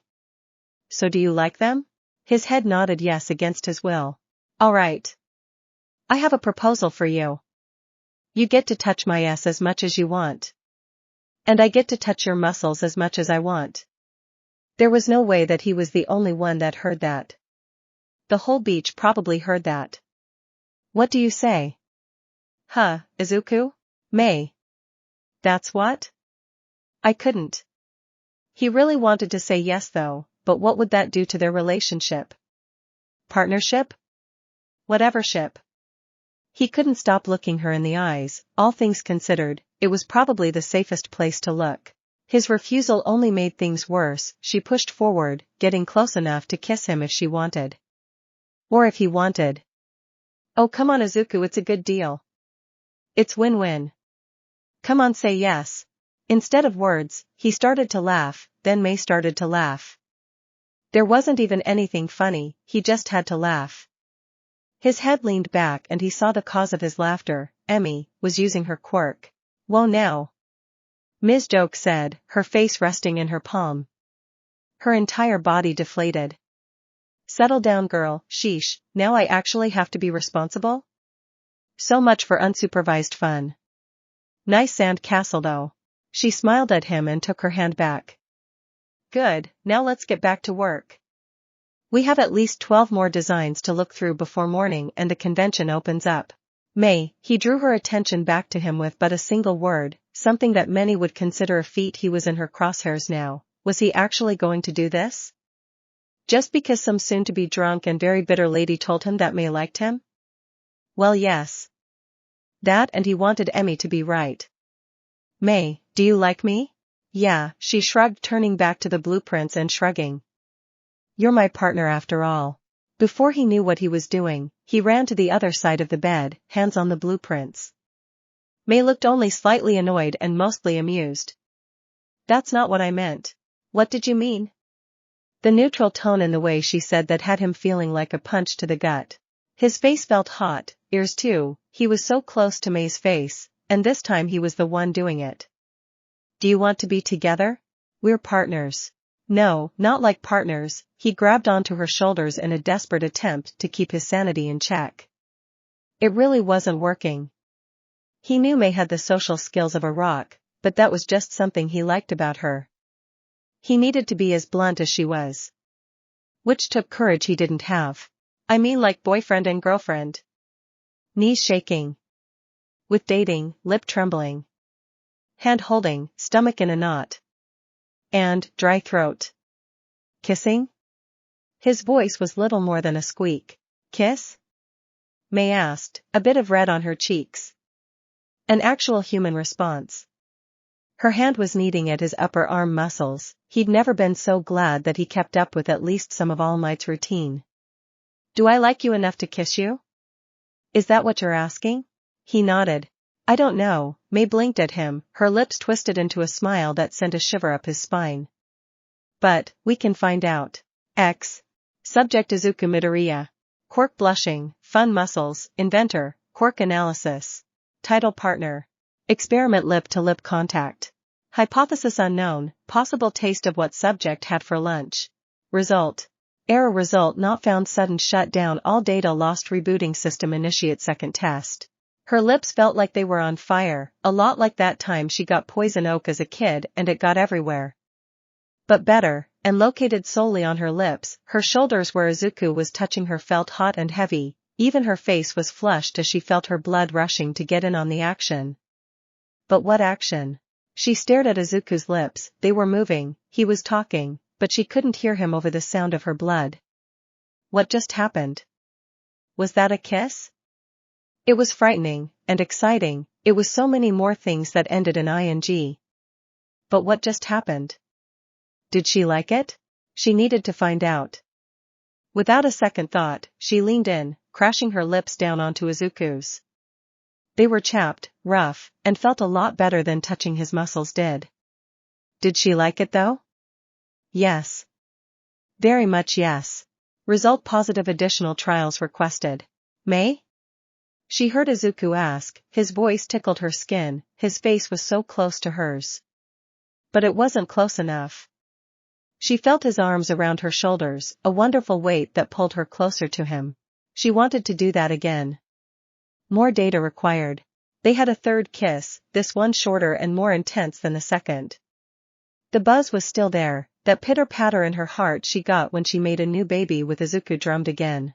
"So do you like them?" His head nodded yes against his will. "All right. I have a proposal for you. You get to touch my ass as much as you want. And I get to touch your muscles as much as I want." There was no way that he was the only one that heard that. The whole beach probably heard that. "What do you say?" "Huh, Izuku? Mei. That's what?" I couldn't. He really wanted to say yes though, but what would that do to their relationship? Partnership? Whatever ship. He couldn't stop looking her in the eyes. All things considered, it was probably the safest place to look. His refusal only made things worse. She pushed forward, getting close enough to kiss him if she wanted. Or if he wanted. "Oh come on Izuku, it's a good deal. It's win-win. Come on, say yes." Instead of words, he started to laugh, then Mei started to laugh. There wasn't even anything funny, he just had to laugh. His head leaned back and he saw the cause of his laughter. Emmy was using her quirk. "Whoa now," Ms. Joke said, her face resting in her palm. Her entire body deflated. "Settle down girl, sheesh, now I actually have to be responsible? So much for unsupervised fun. Nice sand castle though." She smiled at him and took her hand back. "Good, now let's get back to work. We have at least 12 more designs to look through before morning and the convention opens up." Mei, he drew her attention back to him with but a single word, something that many would consider a feat. He was in her crosshairs now. Was he actually going to do this? Just because some soon-to-be drunk and very bitter lady told him that Mei liked him? Well, yes. That, and he wanted Emmy to be right. "Mei, do you like me?" "Yeah," she shrugged, turning back to the blueprints and shrugging. "You're my partner after all." Before he knew what he was doing, he ran to the other side of the bed, hands on the blueprints. Mei looked only slightly annoyed and mostly amused. "That's not what I meant." "What did you mean?" The neutral tone in the way she said that had him feeling like a punch to the gut. His face felt hot, ears too. He was so close to Mei's face, and this time he was the one doing it. "Do you want to be together? We're partners." "No, not like partners." He grabbed onto her shoulders in a desperate attempt to keep his sanity in check. It really wasn't working. He knew Mei had the social skills of a rock, but that was just something he liked about her. He needed to be as blunt as she was. Which took courage he didn't have. "I mean like boyfriend and girlfriend." Knees shaking. With dating, lip trembling. Hand holding, stomach in a knot. And dry throat. Kissing? His voice was little more than a squeak. Kiss? May asked, a bit of red on her cheeks. An actual human response. Her hand was kneading at his upper arm muscles. He'd never been so glad that he kept up with at least some of All Might's routine. Do I like you enough to kiss you? Is that what you're asking? He nodded. I don't know. May blinked at him, her lips twisted into a smile that sent a shiver up his spine. But, we can find out. X. Subject Izuku Midoriya. Quirk blushing, fun muscles, inventor, quirk analysis. Title partner. Experiment lip-to-lip contact. Hypothesis unknown, possible taste of what subject had for lunch. Result. Error result not found sudden shutdown all data lost rebooting system initiate second test. Her lips felt like they were on fire, a lot like that time she got poison oak as a kid and it got everywhere. But better, and located solely on her lips, her shoulders where Izuku was touching her felt hot and heavy, even her face was flushed as she felt her blood rushing to get in on the action. But what action? She stared at Izuku's lips, they were moving, he was talking, but she couldn't hear him over the sound of her blood. What just happened? Was that a kiss? It was frightening, and exciting, it was so many more things that ended in ing. But what just happened? Did she like it? She needed to find out. Without a second thought, she leaned in, crashing her lips down onto Izuku's. They were chapped, rough, and felt a lot better than touching his muscles did. Did she like it though? Yes. Very much yes. Result positive additional trials requested. May? She heard Izuku ask, his voice tickled her skin, his face was so close to hers. But it wasn't close enough. She felt his arms around her shoulders, a wonderful weight that pulled her closer to him. She wanted to do that again. More data required. They had a third kiss, this one shorter and more intense than the second. The buzz was still there, that pitter-patter in her heart she got when she made a new baby with Izuku drummed again.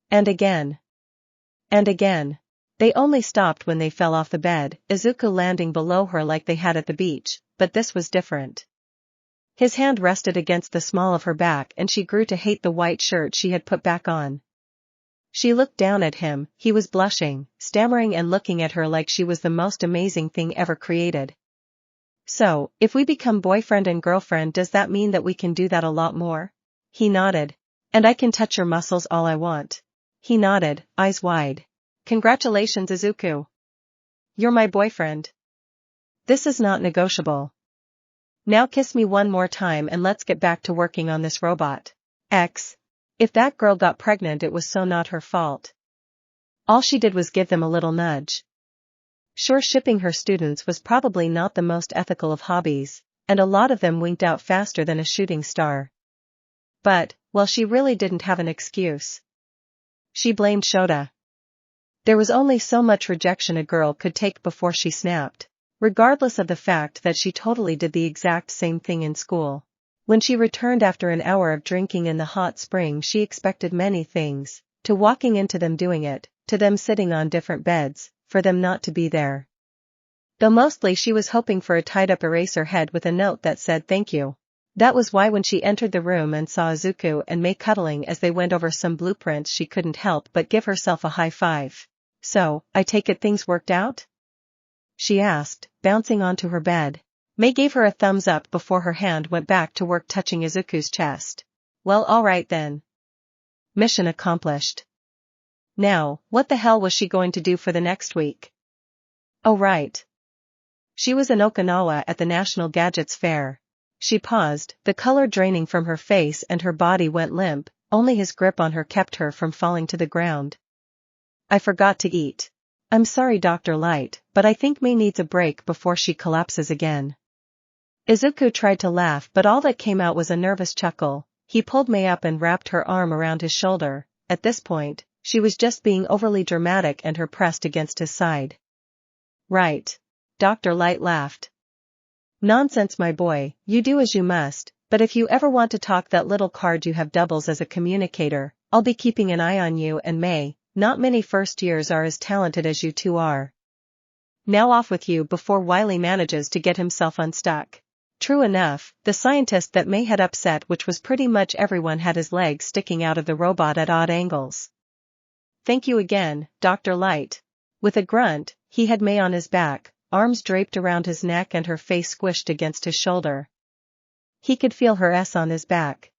And again. And again. They only stopped when they fell off the bed, Izuku landing below her like they had at the beach, but this was different. His hand rested against the small of her back and she grew to hate the white shirt she had put back on. She looked down at him, he was blushing, stammering and looking at her like she was the most amazing thing ever created. So, if we become boyfriend and girlfriend, does that mean that we can do that a lot more? He nodded. And I can touch your muscles all I want. He nodded, eyes wide. Congratulations, Izuku. You're my boyfriend. This is not negotiable. Now kiss me one more time and let's get back to working on this robot. X. If that girl got pregnant, it was so not her fault. All she did was give them a little nudge. Sure, shipping her students was probably not the most ethical of hobbies, and a lot of them winked out faster than a shooting star. But, well, she really didn't have an excuse. She blamed Shota. There was only so much rejection a girl could take before she snapped, regardless of the fact that she totally did the exact same thing in school. When she returned after an hour of drinking in the hot spring, she expected many things, to walking into them doing it, to them sitting on different beds, for them not to be there. Though mostly she was hoping for a tied-up eraser head with a note that said thank you. That was why when she entered the room and saw Izuku and May cuddling as they went over some blueprints, she couldn't help but give herself a high five. So, I take it things worked out? She asked, bouncing onto her bed. May gave her a thumbs up before her hand went back to work touching Izuku's chest. Well, alright then. Mission accomplished. Now, what the hell was she going to do for the next week? Oh right. She was in Okinawa at the National Gadgets Fair. She paused, the color draining from her face and her body went limp, only his grip on her kept her from falling to the ground. I forgot to eat. I'm sorry, Dr. Light, but I think May needs a break before she collapses again. Izuku tried to laugh, but all that came out was a nervous chuckle. He pulled May up and wrapped her arm around his shoulder. At this point, she was just being overly dramatic and her pressed against his side. Right. Dr. Light laughed. Nonsense, my boy, you do as you must, but if you ever want to talk that little card you have doubles as a communicator, I'll be keeping an eye on you and May. Not many first years are as talented as you two are. Now off with you before Wiley manages to get himself unstuck. True enough, the scientist that May had upset, which was pretty much everyone, had his legs sticking out of the robot at odd angles. Thank you again, Dr. Light. With a grunt, he had May on his back, arms draped around his neck and her face squished against his shoulder. He could feel her on his back.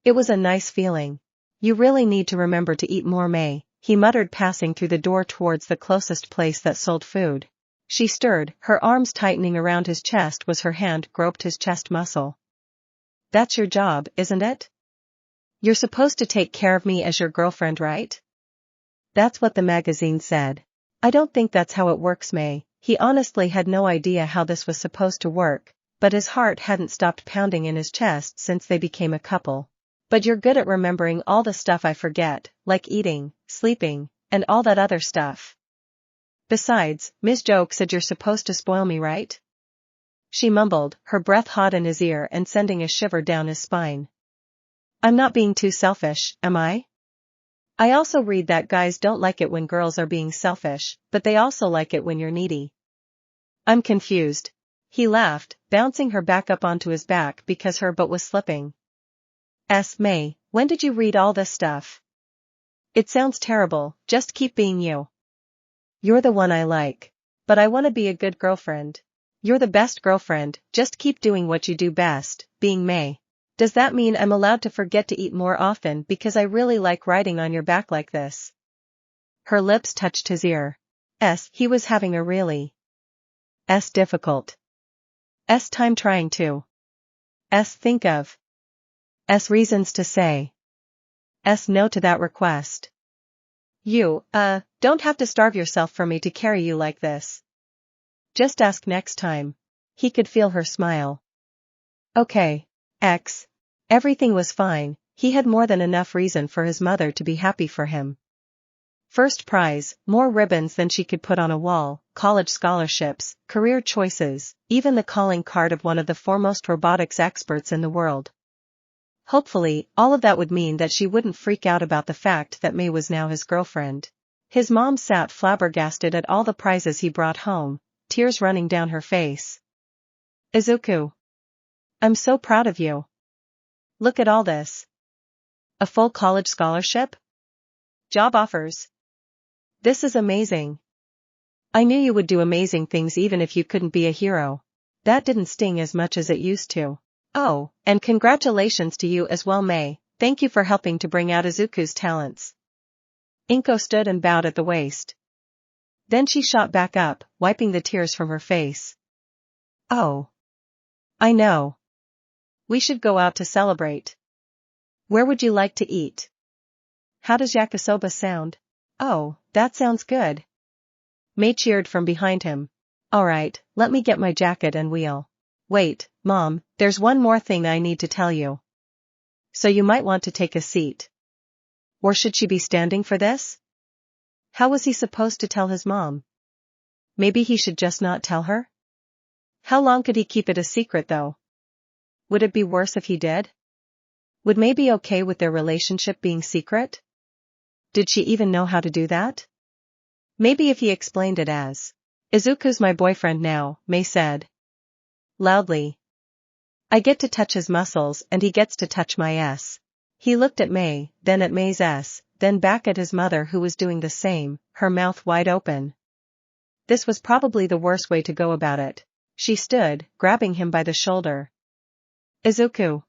It was a nice feeling. You really need to remember to eat more, May, he muttered, passing through the door towards the closest place that sold food. She stirred, her arms tightening around his chest as her hand groped his chest muscle. That's your job, isn't it? You're supposed to take care of me as your girlfriend, right? That's what the magazine said. I don't think that's how it works, May. He honestly had no idea how this was supposed to work, but his heart hadn't stopped pounding in his chest since they became a couple. But you're good at remembering all the stuff I forget, like eating, sleeping, and all that other stuff. Besides, Ms. Joke said you're supposed to spoil me, right? She mumbled, her breath hot in his ear and sending a shiver down his spine. I'm not being too selfish, am I? I also read that guys don't like it when girls are being selfish, but they also like it when you're needy. I'm confused. He laughed, bouncing her back up onto his back because her butt was slipping. May, when did you read all this stuff? It sounds terrible, just keep being you. You're the one I like. But I want to be a good girlfriend. You're the best girlfriend, just keep doing what you do best, being May. Does that mean I'm allowed to forget to eat more often because I really like riding on your back like this? Her lips touched his ear. He was having a really difficult time trying to think of reasons to say no to that request. You, don't have to starve yourself for me to carry you like this. Just ask next time. He could feel her smile. Okay. Everything was fine, he had more than enough reason for his mother to be happy for him. First prize, more ribbons than she could put on a wall, college scholarships, career choices, even the calling card of one of the foremost robotics experts in the world. Hopefully, all of that would mean that she wouldn't freak out about the fact that May was now his girlfriend. His mom sat flabbergasted at all the prizes he brought home, tears running down her face. Izuku. I'm so proud of you. Look at all this. A full college scholarship? Job offers. This is amazing. I knew you would do amazing things even if you couldn't be a hero. That didn't sting as much as it used to. Oh, and congratulations to you as well, May. Thank you for helping to bring out Izuku's talents. Inko stood and bowed at the waist. Then she shot back up, wiping the tears from her face. Oh. I know. We should go out to celebrate. Where would you like to eat? How does yakisoba sound? Oh, that sounds good. May cheered from behind him. Alright, let me get my jacket and we'll. Wait, Mom, there's one more thing I need to tell you. So you might want to take a seat. Or should she be standing for this? How was he supposed to tell his mom? Maybe he should just not tell her? How long could he keep it a secret though? Would it be worse if he did? Would May be okay with their relationship being secret? Did she even know how to do that? Maybe if he explained it as, Izuku's my boyfriend now, May said. Loudly. I get to touch his muscles and he gets to touch my S. He looked at May, then at May's S, then back at his mother who was doing the same, her mouth wide open. This was probably the worst way to go about it. She stood, grabbing him by the shoulder. Izuku.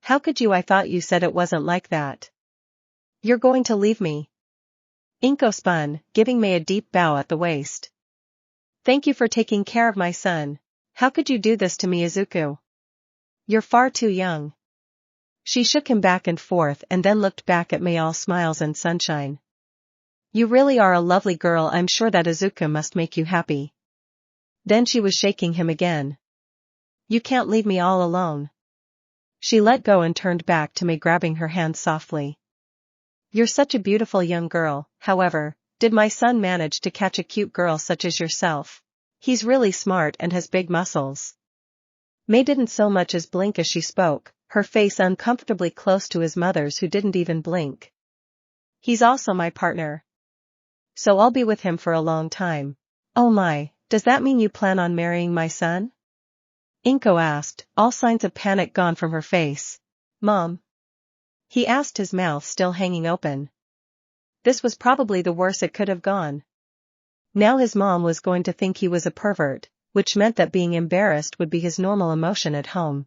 How could you? I thought you said it wasn't like that. You're going to leave me. Inko spun, giving May a deep bow at the waist. Thank you for taking care of my son. How could you do this to me, Izuku? You're far too young. She shook him back and forth and then looked back at May all smiles and sunshine. You really are a lovely girl. I'm sure that Izuku must make you happy. Then she was shaking him again. You can't leave me all alone. She let go and turned back to May, grabbing her hand softly. You're such a beautiful young girl. However, did my son manage to catch a cute girl such as yourself? He's really smart and has big muscles. May didn't so much as blink as she spoke, her face uncomfortably close to his mother's who didn't even blink. He's also my partner. So I'll be with him for a long time. Oh my, does that mean you plan on marrying my son? Inko asked, all signs of panic gone from her face. Mom? He asked, his mouth still hanging open. This was probably the worst it could have gone. Now his mom was going to think he was a pervert, which meant that being embarrassed would be his normal emotion at home.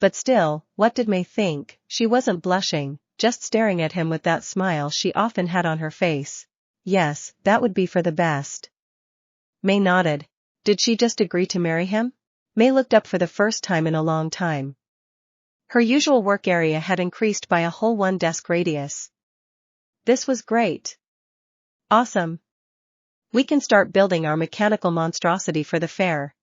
But still, what did May think? She wasn't blushing, just staring at him with that smile she often had on her face. Yes, that would be for the best. May nodded. Did she just agree to marry him? May looked up for the first time in a long time. Her usual work area had increased by a whole 1 desk radius. This was great. Awesome. We can start building our mechanical monstrosity for the fair.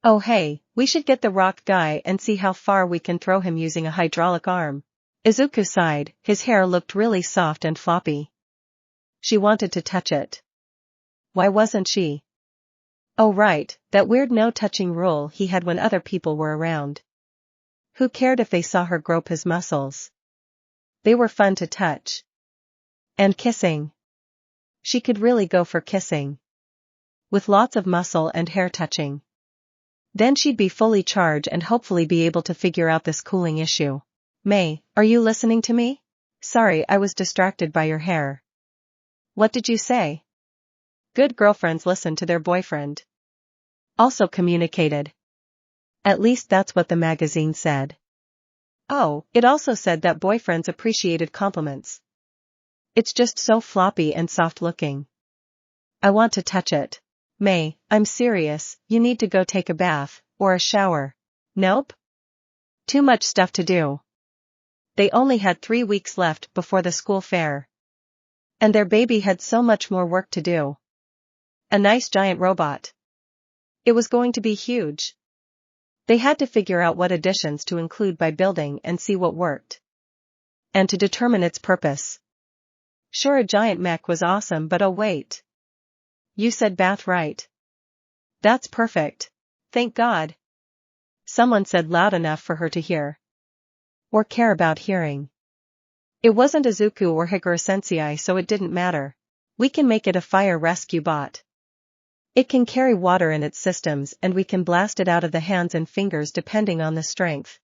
Oh hey, we should get the rock guy and see how far we can throw him using a hydraulic arm. Izuku sighed, his hair looked really soft and floppy. She wanted to touch it. Why wasn't she? Oh right, that weird no-touching rule he had when other people were around. Who cared if they saw her grope his muscles? They were fun to touch. And kissing. She could really go for kissing. With lots of muscle and hair touching. Then she'd be fully charged and hopefully be able to figure out this cooling issue. May, are you listening to me? Sorry, I was distracted by your hair. What did you say? Good girlfriends listen to their boyfriend. Also communicated. At least that's what the magazine said. Oh, it also said that boyfriends appreciated compliments. It's just so floppy and soft looking. I want to touch it. May, I'm serious, you need to go take a bath, or a shower. Nope? Too much stuff to do. They only had 3 weeks left before the school fair. And their baby had so much more work to do. A nice giant robot. It was going to be huge. They had to figure out what additions to include by building and see what worked. And to determine its purpose. Sure, a giant mech was awesome, but oh wait. You said bath, right? That's perfect. Thank God. Someone said loud enough for her to hear. Or care about hearing. It wasn't Izuku or Higuro Sensei, so it didn't matter. We can make it a fire rescue bot. It can carry water in its systems and we can blast it out of the hands and fingers depending on the strength.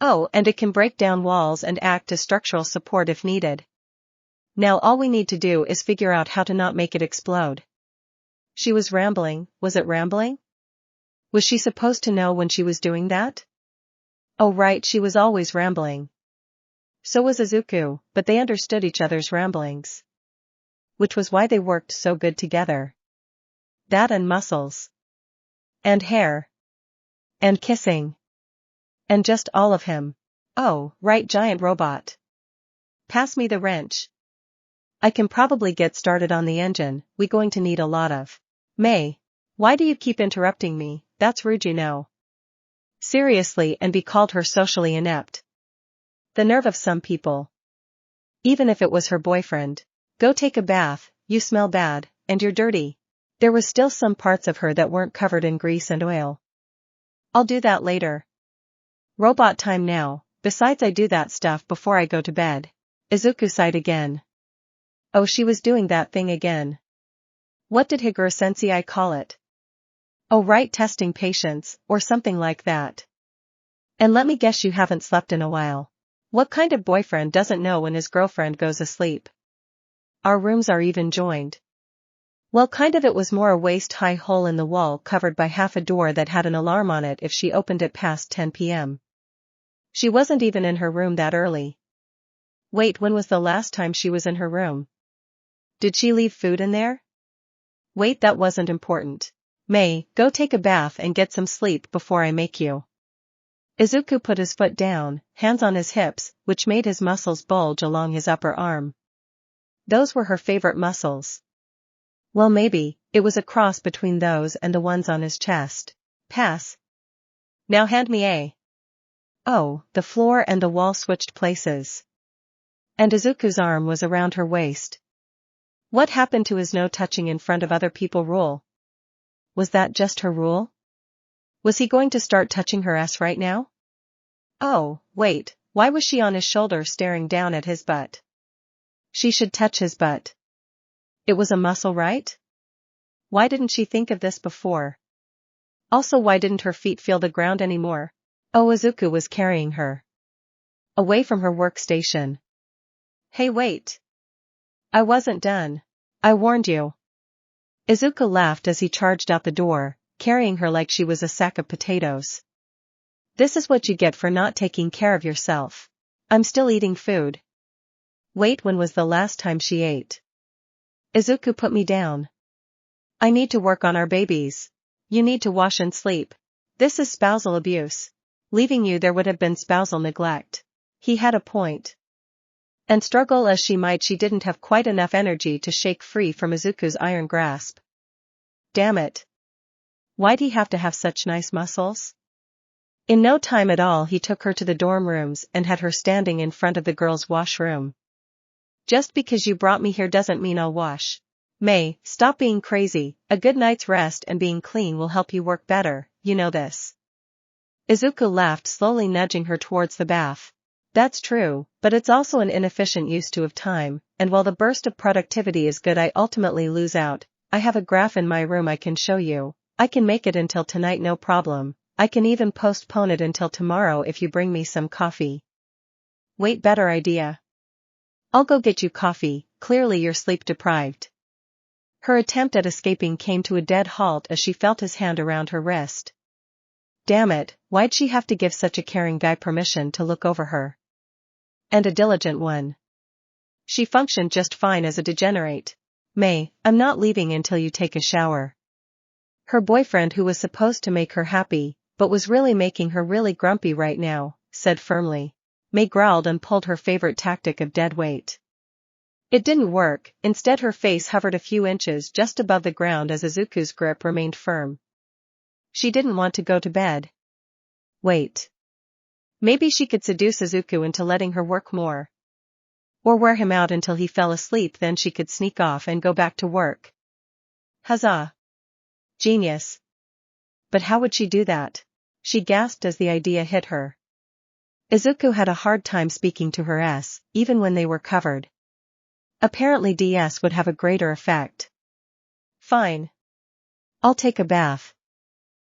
Oh, and it can break down walls and act as structural support if needed. Now all we need to do is figure out how to not make it explode. She was rambling, was it rambling? Was she supposed to know when she was doing that? Oh right, she was always rambling. So was Izuku, but they understood each other's ramblings. Which was why they worked so good together. That and muscles. And hair. And kissing. And just all of him. Oh, right, giant robot. Pass me the wrench. I can probably get started on the engine, we going to need a lot of. May. Why do you keep interrupting me? That's rude, you know. Seriously, and be called her socially inept. The nerve of some people. Even if it was her boyfriend. Go take a bath, you smell bad, and you're dirty. There was still some parts of her that weren't covered in grease and oil. I'll do that later. Robot time now, besides I do that stuff before I go to bed. Izuku sighed again. Oh, she was doing that thing again. What did Higuro Sensei call it? Oh right, testing patience, or something like that. And let me guess, you haven't slept in a while. What kind of boyfriend doesn't know when his girlfriend goes asleep? Our rooms are even joined. Well, kind of. It was more a waist-high hole in the wall covered by half a door that had an alarm on it if she opened it past 10 p.m. She wasn't even in her room that early. Wait, when was the last time she was in her room? Did she leave food in there? Wait, that wasn't important. May, go take a bath and get some sleep before I make you. Izuku put his foot down, hands on his hips, which made his muscles bulge along his upper arm. Those were her favorite muscles. Well, maybe, it was a cross between those and the ones on his chest. Pass. Now hand me a. Oh, the floor and the wall switched places. And Izuku's arm was around her waist. What happened to his no touching in front of other people rule? Was that just her rule? Was he going to start touching her ass right now? Oh, wait, why was she on his shoulder staring down at his butt? She should touch his butt. It was a muscle, right? Why didn't she think of this before? Also, why didn't her feet feel the ground anymore? Oh, Izuku was carrying her away from her workstation. Hey, wait. I wasn't done. I warned you. Izuku laughed as he charged out the door, carrying her like she was a sack of potatoes. This is what you get for not taking care of yourself. I'm still eating food. Wait, when was the last time she ate? Izuku put me down. I need to work on our babies. You need to wash and sleep. This is spousal abuse. Leaving you there would have been spousal neglect. He had a point. And struggle as she might, she didn't have quite enough energy to shake free from Izuku's iron grasp. Damn it. Why'd he have to have such nice muscles? In no time at all he took her to the dorm rooms and had her standing in front of the girls' washroom. Just because you brought me here doesn't mean I'll wash. May, stop being crazy. A good night's rest and being clean will help you work better, you know this. Izuku laughed, slowly nudging her towards the bath. That's true, but it's also an inefficient use of time, and while the burst of productivity is good, I ultimately lose out. I have a graph in my room I can show you. I can make it until tonight, no problem. I can even postpone it until tomorrow if you bring me some coffee. Wait, better idea. I'll go get you coffee. Clearly you're sleep deprived. Her attempt at escaping came to a dead halt as she felt his hand around her wrist. Damn it, why'd she have to give such a caring guy permission to look over her? And a diligent one. She functioned just fine as a degenerate. May, I'm not leaving until you take a shower. Her boyfriend, who was supposed to make her happy, but was really making her really grumpy right now, said firmly. May growled and pulled her favorite tactic of dead weight. It didn't work. Instead, her face hovered a few inches just above the ground as Izuku's grip remained firm. She didn't want to go to bed. Wait. Maybe she could seduce Izuku into letting her work more. Or wear him out until he fell asleep, then she could sneak off and go back to work. Huzzah! Genius. But how would she do that? She gasped as the idea hit her. Izuku had a hard time speaking to her s, even when they were covered. Apparently DS would have a greater effect. Fine. I'll take a bath.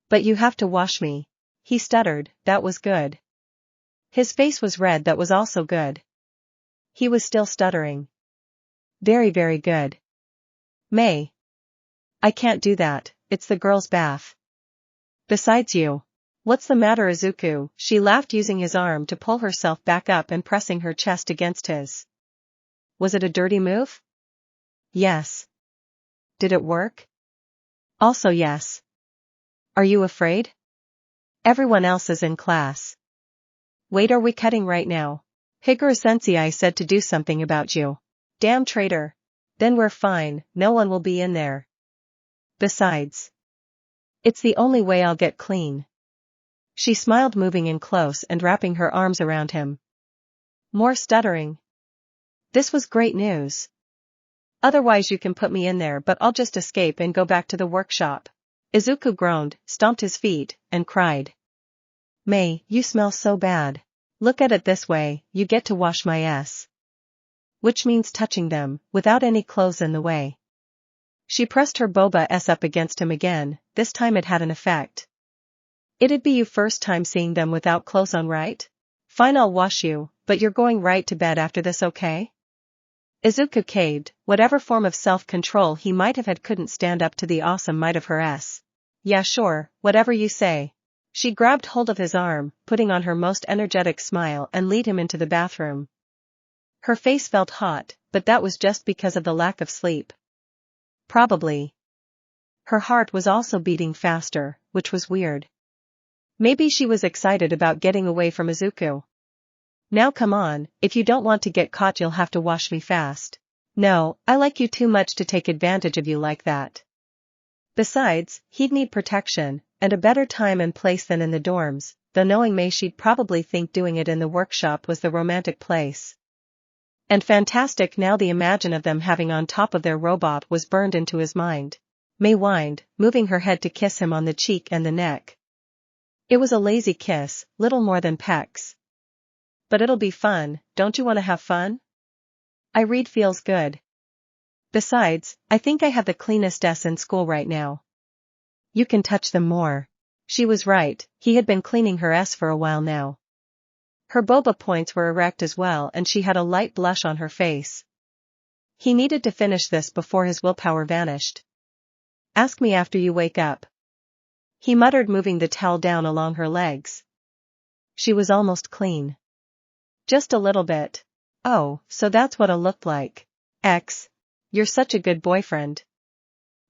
But you have to wash me. He stuttered. That was good. His face was red. That was also good. He was still stuttering. Very, very good. May. I can't do that. It's the girl's bath. Besides you. What's the matter, Izuku? She laughed, using his arm to pull herself back up and pressing her chest against his. Was it a dirty move? Yes. Did it work? Also yes. Are you afraid? Everyone else is in class. Wait, are we cutting right now? Higuro Sensei said to do something about you. Damn traitor. Then we're fine, no one will be in there. Besides. It's the only way I'll get clean. She smiled, moving in close and wrapping her arms around him. More stuttering. This was great news. Otherwise you can put me in there, but I'll just escape and go back to the workshop. Izuku groaned, stomped his feet, and cried. May, you smell so bad. Look at it this way, you get to wash my ass. Which means touching them, without any clothes in the way. She pressed her boba s up against him again. This time it had an effect. It'd be your first time seeing them without clothes on, right? Fine, I'll wash you, but you're going right to bed after this, okay? Izuku caved. Whatever form of self-control he might have had couldn't stand up to the awesome might of her s. Yeah, sure, whatever you say. She grabbed hold of his arm, putting on her most energetic smile, and lead him into the bathroom. Her face felt hot, but that was just because of the lack of sleep. Probably. Her heart was also beating faster, which was weird. Maybe she was excited about getting away from Izuku. Now come on, if you don't want to get caught you'll have to wash me fast. No, I like you too much to take advantage of you like that. Besides, he'd need protection, and a better time and place than in the dorms, though knowing May she'd probably think doing it in the workshop was the romantic place. And fantastic, now the imagine of them having on top of their robot was burned into his mind. May whined, moving her head to kiss him on the cheek and the neck. It was a lazy kiss, little more than pecks. But it'll be fun, don't you want to have fun? I read feels good. Besides, I think I have the cleanest s in school right now. You can touch them more. She was right, he had been cleaning her ass for a while now. Her boba points were erect as well and she had a light blush on her face. He needed to finish this before his willpower vanished. Ask me after you wake up. He muttered, moving the towel down along her legs. She was almost clean. Just a little bit. Oh, so that's what it looked like. You're such a good boyfriend.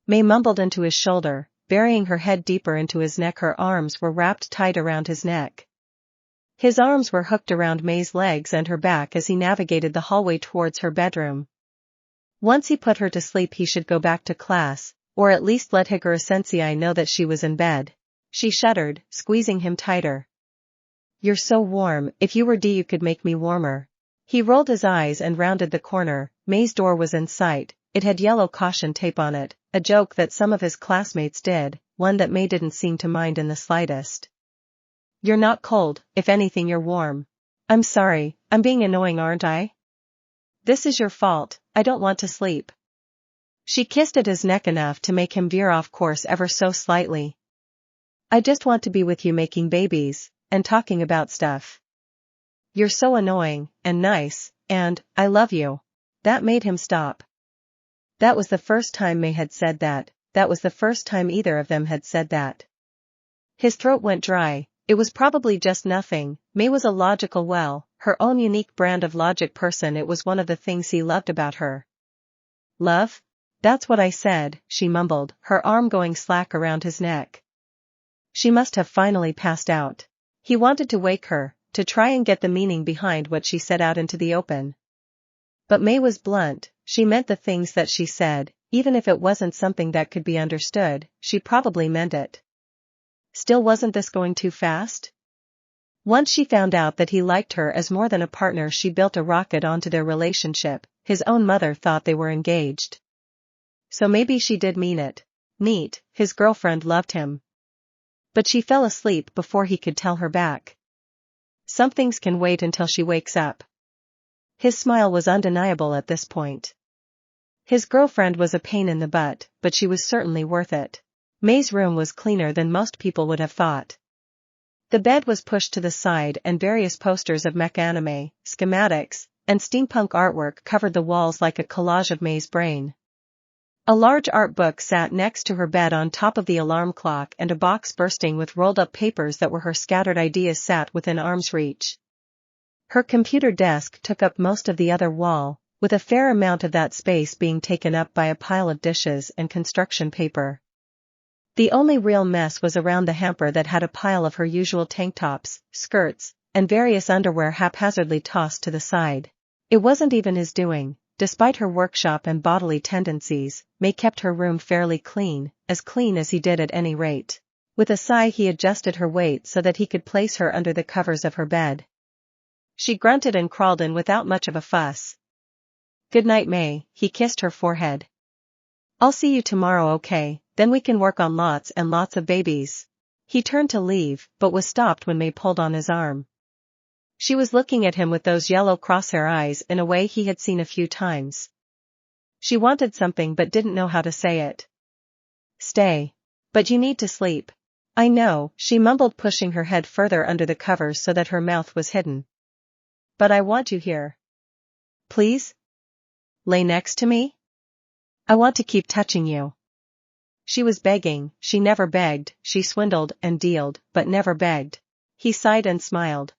May mumbled into his shoulder, burying her head deeper into his neck. Her arms were wrapped tight around his neck. His arms were hooked around May's legs and her back as he navigated the hallway towards her bedroom. Once he put her to sleep he should go back to class, or at least let Higuro-sensei know that she was in bed. She shuddered, squeezing him tighter. You're so warm, if you were D you could make me warmer. He rolled his eyes and rounded the corner. May's door was in sight. It had yellow caution tape on it, a joke that some of his classmates did, one that May didn't seem to mind in the slightest. You're not cold, if anything you're warm. I'm sorry, I'm being annoying, aren't I? This is your fault, I don't want to sleep. She kissed at his neck enough to make him veer off course ever so slightly. I just want to be with you making babies, and talking about stuff. You're so annoying, and nice, and, I love you. That made him stop. That was the first time May had said that, that was the first time either of them had said that. His throat went dry. It was probably just nothing. May was a logical her own unique brand of logic person. It was one of the things he loved about her. Love? That's what I said, she mumbled, her arm going slack around his neck. She must have finally passed out. He wanted to wake her, to try and get the meaning behind what she said out into the open. But May was blunt, she meant the things that she said, even if it wasn't something that could be understood, she probably meant it. Still, wasn't this going too fast? Once she found out that he liked her as more than a partner, she built a rocket onto their relationship. His own mother thought they were engaged. So maybe she did mean it. Neat, his girlfriend loved him. But she fell asleep before he could tell her back. Some things can wait until she wakes up. His smile was undeniable at this point. His girlfriend was a pain in the butt, but she was certainly worth it. May's room was cleaner than most people would have thought. The bed was pushed to the side and various posters of mecha anime, schematics, and steampunk artwork covered the walls like a collage of May's brain. A large art book sat next to her bed on top of the alarm clock, and a box bursting with rolled-up papers that were her scattered ideas sat within arm's reach. Her computer desk took up most of the other wall, with a fair amount of that space being taken up by a pile of dishes and construction paper. The only real mess was around the hamper that had a pile of her usual tank tops, skirts, and various underwear haphazardly tossed to the side. It wasn't even his doing. Despite her workshop and bodily tendencies, May kept her room fairly clean, as clean as he did at any rate. With a sigh he adjusted her weight so that he could place her under the covers of her bed. She grunted and crawled in without much of a fuss. Good night, May, he kissed her forehead. I'll see you tomorrow, okay, then we can work on lots and lots of babies. He turned to leave, but was stopped when May pulled on his arm. She was looking at him with those yellow crosshair eyes in a way he had seen a few times. She wanted something but didn't know how to say it. Stay. But you need to sleep. I know, she mumbled, pushing her head further under the covers so that her mouth was hidden. But I want you here. Please? Lay next to me? I want to keep touching you. She was begging. She never begged, she swindled and dealed, but never begged. He sighed and smiled.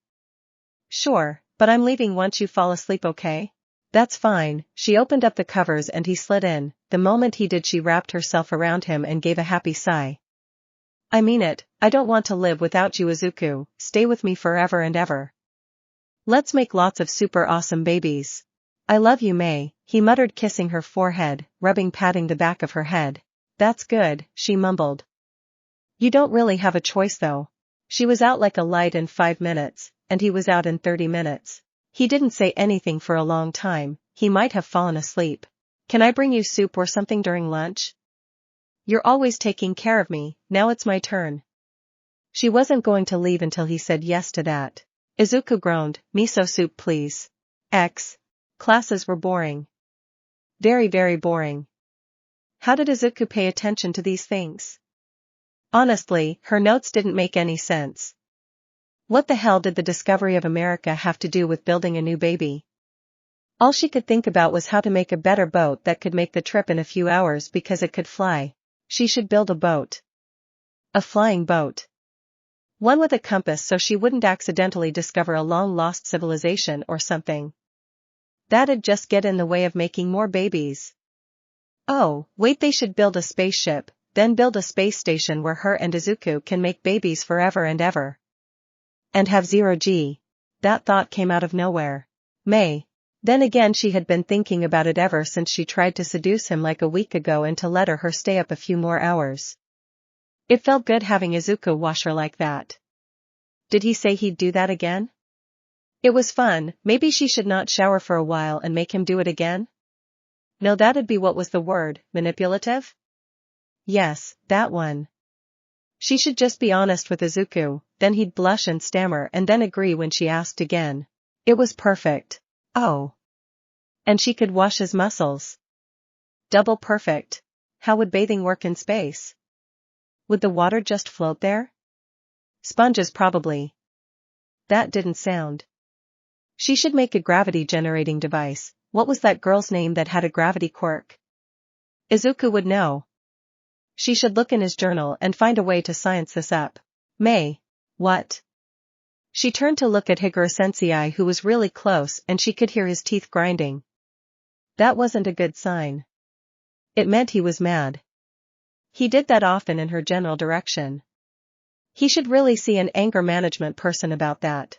Sure, but I'm leaving once you fall asleep, okay? That's fine. She opened up the covers and he slid in. The moment he did, she wrapped herself around him and gave a happy sigh. I mean it, I don't want to live without you, Izuku. Stay with me forever and ever. Let's make lots of super awesome babies. I love you, May, he muttered, kissing her forehead, patting the back of her head. That's good, she mumbled. You don't really have a choice though. She was out like a light in 5 minutes, and he was out in 30 minutes. He didn't say anything for a long time. He might have fallen asleep. Can I bring you soup or something during lunch? You're always taking care of me, now it's my turn. She wasn't going to leave until he said yes to that. Izuku groaned, miso soup please. Classes were boring. Very, very boring. How did Izuku pay attention to these things? Honestly, her notes didn't make any sense. What the hell did the discovery of America have to do with building a new baby? All she could think about was how to make a better boat that could make the trip in a few hours because it could fly. She should build a boat. A flying boat. One with a compass so she wouldn't accidentally discover a long-lost civilization or something. That'd just get in the way of making more babies. Oh, wait, they should build a spaceship, then build a space station where her and Izuku can make babies forever and ever. And have 0G. That thought came out of nowhere. May. Then again, she had been thinking about it ever since she tried to seduce him like a week ago into letting her stay up a few more hours. It felt good having Izuku wash her like that. Did he say he'd do that again? It was fun. Maybe she should not shower for a while and make him do it again? No, that'd be what was the word, manipulative? Yes, that one. She should just be honest with Izuku, then he'd blush and stammer and then agree when she asked again. It was perfect. Oh. And she could wash his muscles. Double perfect. How would bathing work in space? Would the water just float there? Sponges probably. That didn't sound. She should make a gravity-generating device. What was that girl's name that had a gravity quirk? Izuku would know. She should look in his journal and find a way to science this up. May. What? She turned to look at Higuro-sensei, who was really close, and she could hear his teeth grinding. That wasn't a good sign. It meant he was mad. He did that often in her general direction. He should really see an anger management person about that.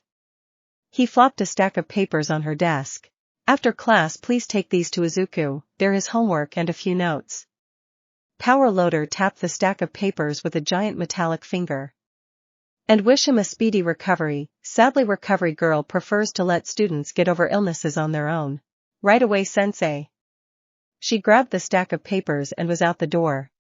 He flopped a stack of papers on her desk. After class, please take these to Izuku, they're his homework and a few notes. Power Loader tapped the stack of papers with a giant metallic finger. And wish him a speedy recovery. Sadly, Recovery Girl prefers to let students get over illnesses on their own. Right away, sensei. She grabbed the stack of papers and was out the door.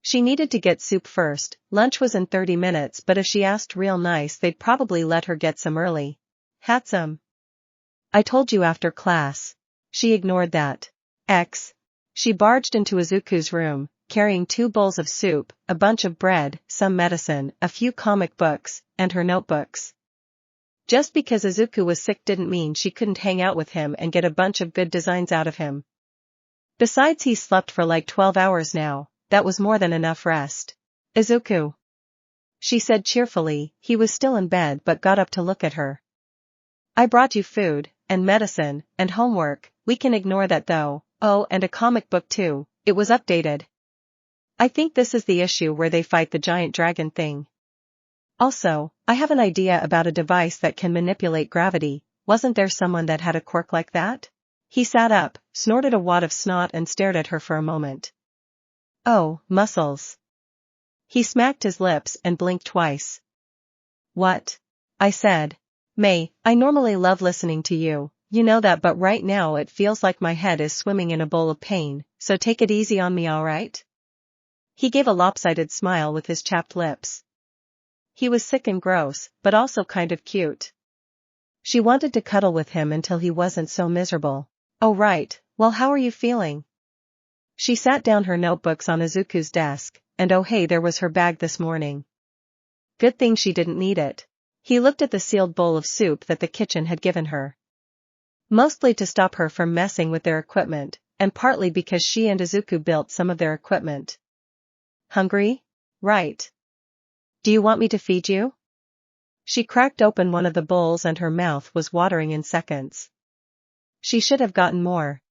She needed to get soup first. Lunch was in 30 minutes, but if she asked real nice, they'd probably let her get some early. Hatsume. I told you after class. She ignored that. She barged into Izuku's room, carrying 2 bowls of soup, a bunch of bread, some medicine, a few comic books, and her notebooks. Just because Izuku was sick didn't mean she couldn't hang out with him and get a bunch of good designs out of him. Besides, he slept for like 12 hours now. That was more than enough rest. Izuku. She said cheerfully. He was still in bed but got up to look at her. I brought you food, and medicine, and homework. We can ignore that though. Oh, and a comic book too. It was updated. I think this is the issue where they fight the giant dragon thing. Also, I have an idea about a device that can manipulate gravity. Wasn't there someone that had a quirk like that? He sat up, snorted a wad of snot and stared at her for a moment. Oh, muscles. He smacked his lips and blinked twice. What? I said. May, I normally love listening to you, you know that, but right now it feels like my head is swimming in a bowl of pain, so take it easy on me, alright? He gave a lopsided smile with his chapped lips. He was sick and gross, but also kind of cute. She wanted to cuddle with him until he wasn't so miserable. Oh right, well, how are you feeling? She sat down her notebooks on Izuku's desk, and oh hey, there was her bag this morning. Good thing she didn't need it. He looked at the sealed bowl of soup that the kitchen had given her. Mostly to stop her from messing with their equipment, and partly because she and Izuku built some of their equipment. Hungry? Right. Do you want me to feed you? She cracked open one of the bowls and her mouth was watering in seconds. She should have gotten more.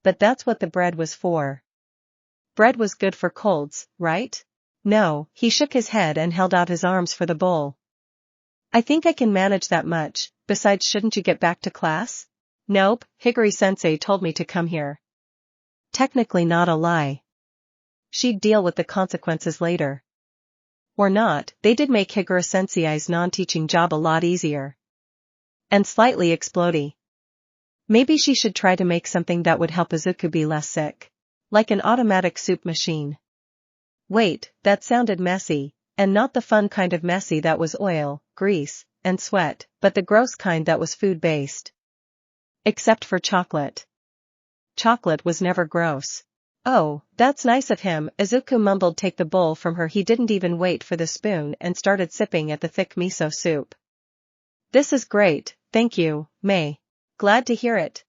But that's what the bread was for. Bread was good for colds, right? No, he shook his head and held out his arms for the bowl. I think I can manage that much. Besides, shouldn't you get back to class? Nope, Higuro-sensei told me to come here. Technically not a lie. She'd deal with the consequences later. Or not, they did make Higuro-sensei's non-teaching job a lot easier. And slightly explodey. Maybe she should try to make something that would help Izuku be less sick. Like an automatic soup machine. Wait, that sounded messy, and not the fun kind of messy that was oil, grease, and sweat, but the gross kind that was food-based. Except for chocolate. Chocolate was never gross. Oh, that's nice of him, Izuku mumbled. Take the bowl from her. He didn't even wait for the spoon and started sipping at the thick miso soup. This is great, thank you, May. Glad to hear it.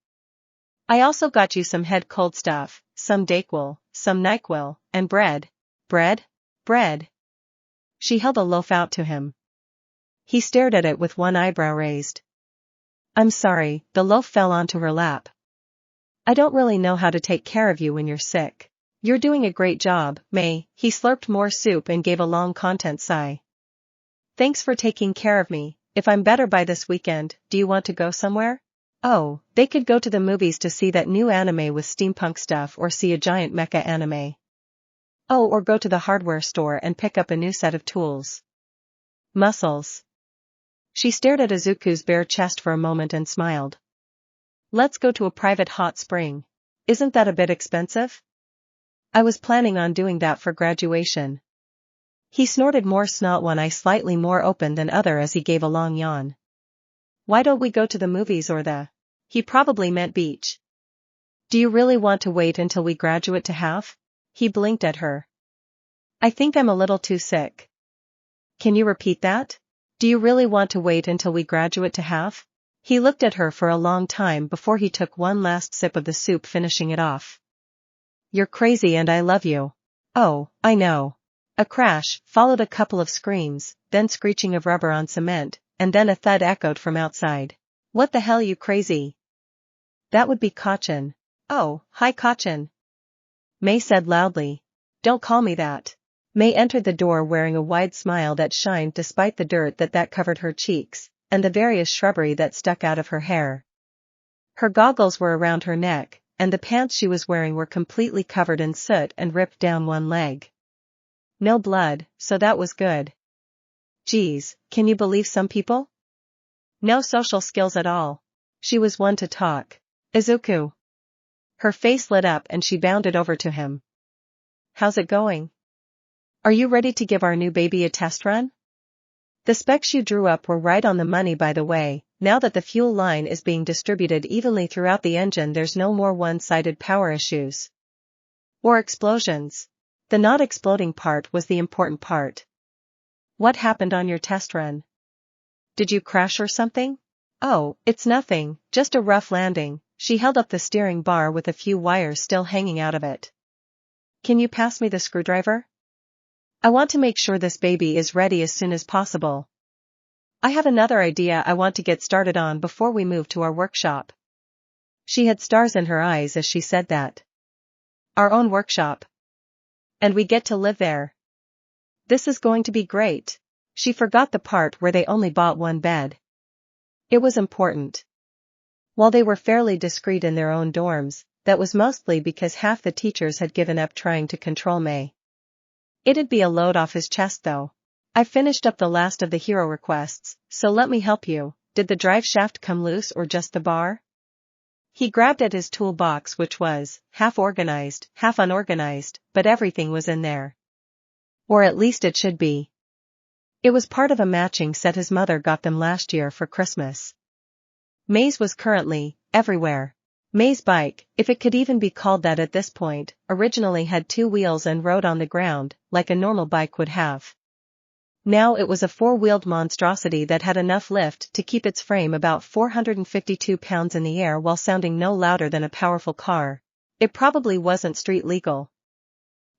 I also got you some head cold stuff, some Dayquil, some NyQuil, and bread. Bread? Bread. She held a loaf out to him. He stared at it with one eyebrow raised. I'm sorry, the loaf fell onto her lap. I don't really know how to take care of you when you're sick. You're doing a great job, May. He slurped more soup and gave a long content sigh. Thanks for taking care of me. If I'm better by this weekend, do you want to go somewhere? Oh, they could go to the movies to see that new anime with steampunk stuff or see a giant mecha anime. Oh, or go to the hardware store and pick up a new set of tools. Muscles. She stared at Izuku's bare chest for a moment and smiled. Let's go to a private hot spring. Isn't that a bit expensive? I was planning on doing that for graduation. He snorted more snot, one eye slightly more open than other as he gave a long yawn. Why don't we go to the movies or the... He probably meant beach. Do you really want to wait until we graduate to have? He blinked at her. I think I'm a little too sick. Can you repeat that? Do you really want to wait until we graduate to have? He looked at her for a long time before he took one last sip of the soup, finishing it off. You're crazy and I love you. Oh, I know. A crash, followed a couple of screams, then screeching of rubber on cement, and then a thud echoed from outside. What the hell, you crazy? That would be Kachin. Oh, hi Kachin. May said loudly. Don't call me that. May entered the door wearing a wide smile that shined despite the dirt that covered her cheeks, and the various shrubbery that stuck out of her hair. Her goggles were around her neck, and the pants she was wearing were completely covered in soot and ripped down one leg. No blood, so that was good. Geez, can you believe some people? No social skills at all. She was one to talk. Izuku. Her face lit up and she bounded over to him. How's it going? Are you ready to give our new baby a test run? The specs you drew up were right on the money, by the way. Now that the fuel line is being distributed evenly throughout the engine, there's no more one-sided power issues. Or explosions. The not exploding part was the important part. What happened on your test run? Did you crash or something? Oh, it's nothing, just a rough landing. She held up the steering bar with a few wires still hanging out of it. Can you pass me the screwdriver? I want to make sure this baby is ready as soon as possible. I have another idea I want to get started on before we move to our workshop. She had stars in her eyes as she said that. Our own workshop. And we get to live there. This is going to be great. She forgot the part where they only bought one bed. It was important. While they were fairly discreet in their own dorms, that was mostly because half the teachers had given up trying to control May. It'd be a load off his chest though. I finished up the last of the hero requests, so let me help you. Did the drive shaft come loose or just the bar? He grabbed at his toolbox, which was half organized, half unorganized, but everything was in there. Or at least it should be. It was part of a matching set his mother got them last year for Christmas. May's was currently everywhere. May's bike, if it could even be called that at this point, originally had 2 wheels and rode on the ground, like a normal bike would have. Now it was a 4-wheeled monstrosity that had enough lift to keep its frame about 452 pounds in the air while sounding no louder than a powerful car. It probably wasn't street legal.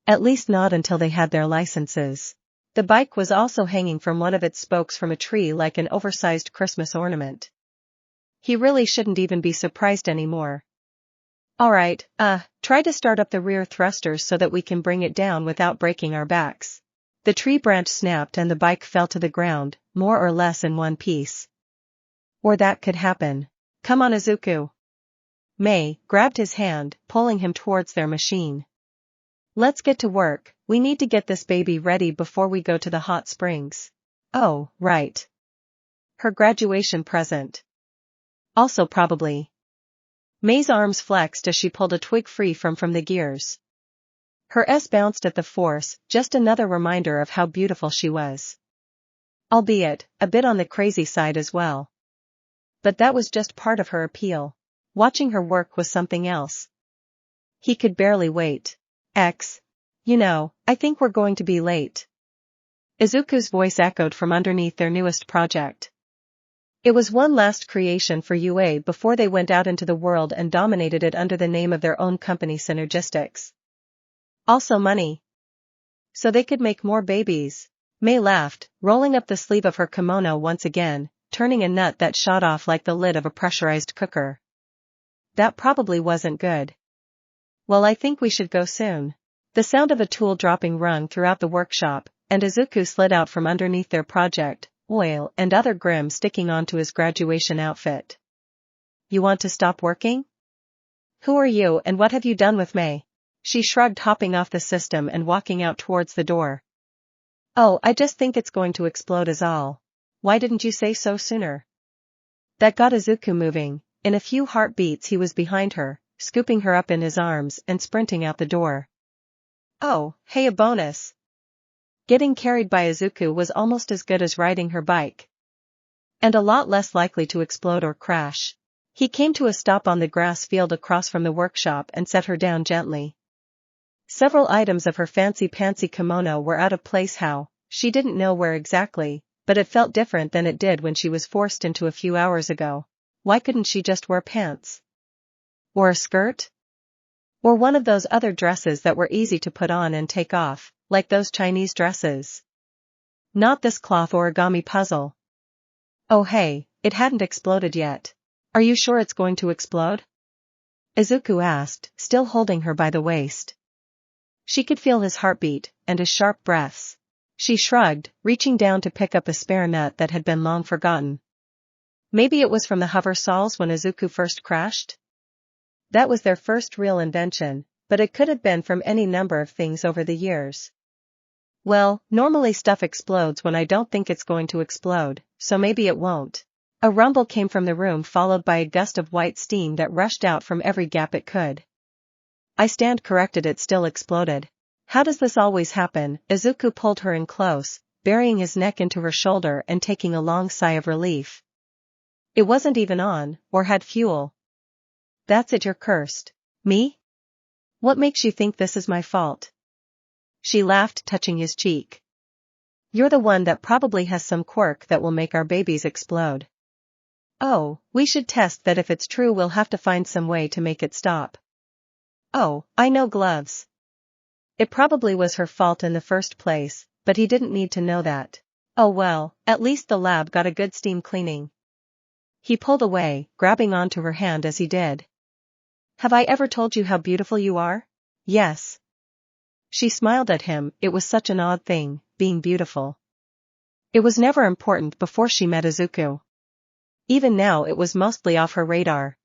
At least not until they had their licenses. The bike was also hanging from one of its spokes from a tree like an oversized Christmas ornament. He really shouldn't even be surprised anymore. Alright, try to start up the rear thrusters so that we can bring it down without breaking our backs. The tree branch snapped and the bike fell to the ground, more or less in one piece. Or that could happen. Come on, Izuku. May grabbed his hand, pulling him towards their machine. Let's get to work. We need to get this baby ready before we go to the hot springs. Oh, right. Her graduation present. Also probably. May's arms flexed as she pulled a twig free from the gears. Her S bounced at the force, just another reminder of how beautiful she was. Albeit, a bit on the crazy side as well. But that was just part of her appeal. Watching her work was something else. He could barely wait. X. I think we're going to be late. Izuku's voice echoed from underneath their newest project. It was one last creation for UA before they went out into the world and dominated it under the name of their own company Synergistics. Also money. So they could make more babies. Mei laughed, rolling up the sleeve of her kimono once again, turning a nut that shot off like the lid of a pressurized cooker. That probably wasn't good. Well, I think we should go soon. The sound of a tool dropping rung throughout the workshop, and Izuku slid out from underneath their project, oil and other grim sticking onto his graduation outfit. You want to stop working? Who are you and what have you done with Mei? She shrugged, hopping off the system and walking out towards the door. Oh, I just think it's going to explode is all. Why didn't you say so sooner? That got Izuku moving. In a few heartbeats he was behind her, scooping her up in his arms and sprinting out the door. Oh, hey, a bonus. Getting carried by Izuku was almost as good as riding her bike. And a lot less likely to explode or crash. He came to a stop on the grass field across from the workshop and set her down gently. Several items of her fancy-pantsy kimono were out of place. How? She didn't know where exactly, but it felt different than it did when she was forced into a few hours ago. Why couldn't she just wear pants? Or a skirt? Or one of those other dresses that were easy to put on and take off, like those Chinese dresses? Not this cloth origami puzzle. Oh hey, it hadn't exploded yet. Are you sure it's going to explode? Izuku asked, still holding her by the waist. She could feel his heartbeat, and his sharp breaths. She shrugged, reaching down to pick up a spare nut that had been long forgotten. Maybe it was from the hover saws when Izuku first crashed? That was their first real invention, but it could have been from any number of things over the years. Well, normally stuff explodes when I don't think it's going to explode, so maybe it won't. A rumble came from the room, followed by a gust of white steam that rushed out from every gap it could. I stand corrected, it still exploded. How does this always happen? Izuku pulled her in close, burying his neck into her shoulder and taking a long sigh of relief. It wasn't even on, or had fuel. That's it, you're cursed. Me? What makes you think this is my fault? She laughed, touching his cheek. You're the one that probably has some quirk that will make our babies explode. Oh, we should test that. If it's true, we'll have to find some way to make it stop. Oh, I know, gloves. It probably was her fault in the first place, but he didn't need to know that. Oh well, at least the lab got a good steam cleaning. He pulled away, grabbing onto her hand as he did. Have I ever told you how beautiful you are? Yes. She smiled at him. It was such an odd thing, being beautiful. It was never important before she met Izuku. Even now it was mostly off her radar.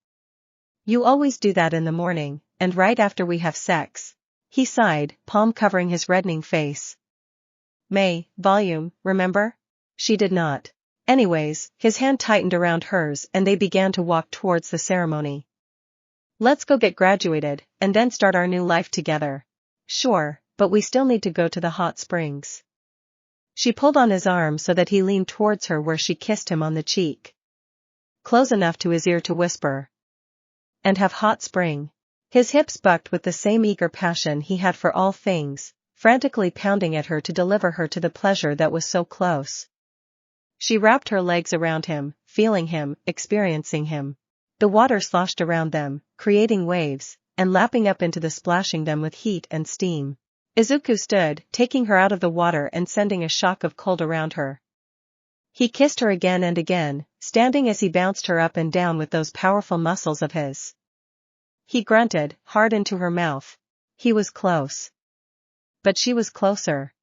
You always do that in the morning, and right after we have sex. He sighed, palm covering his reddening face. Mei, volume, remember? She did not. Anyways, his hand tightened around hers and they began to walk towards the ceremony. Let's go get graduated, and then start our new life together. Sure, but we still need to go to the hot springs. She pulled on his arm so that he leaned towards her, where she kissed him on the cheek. Close enough to his ear to whisper. And have hot spring. His hips bucked with the same eager passion he had for all things, frantically pounding at her to deliver her to the pleasure that was so close. She wrapped her legs around him, feeling him, experiencing him. The water sloshed around them, creating waves, and lapping up into the splashing them with heat and steam. Izuku stood, taking her out of the water and sending a shock of cold around her. He kissed her again and again, standing as he bounced her up and down with those powerful muscles of his. He grunted, hard into her mouth. He was close. But she was closer.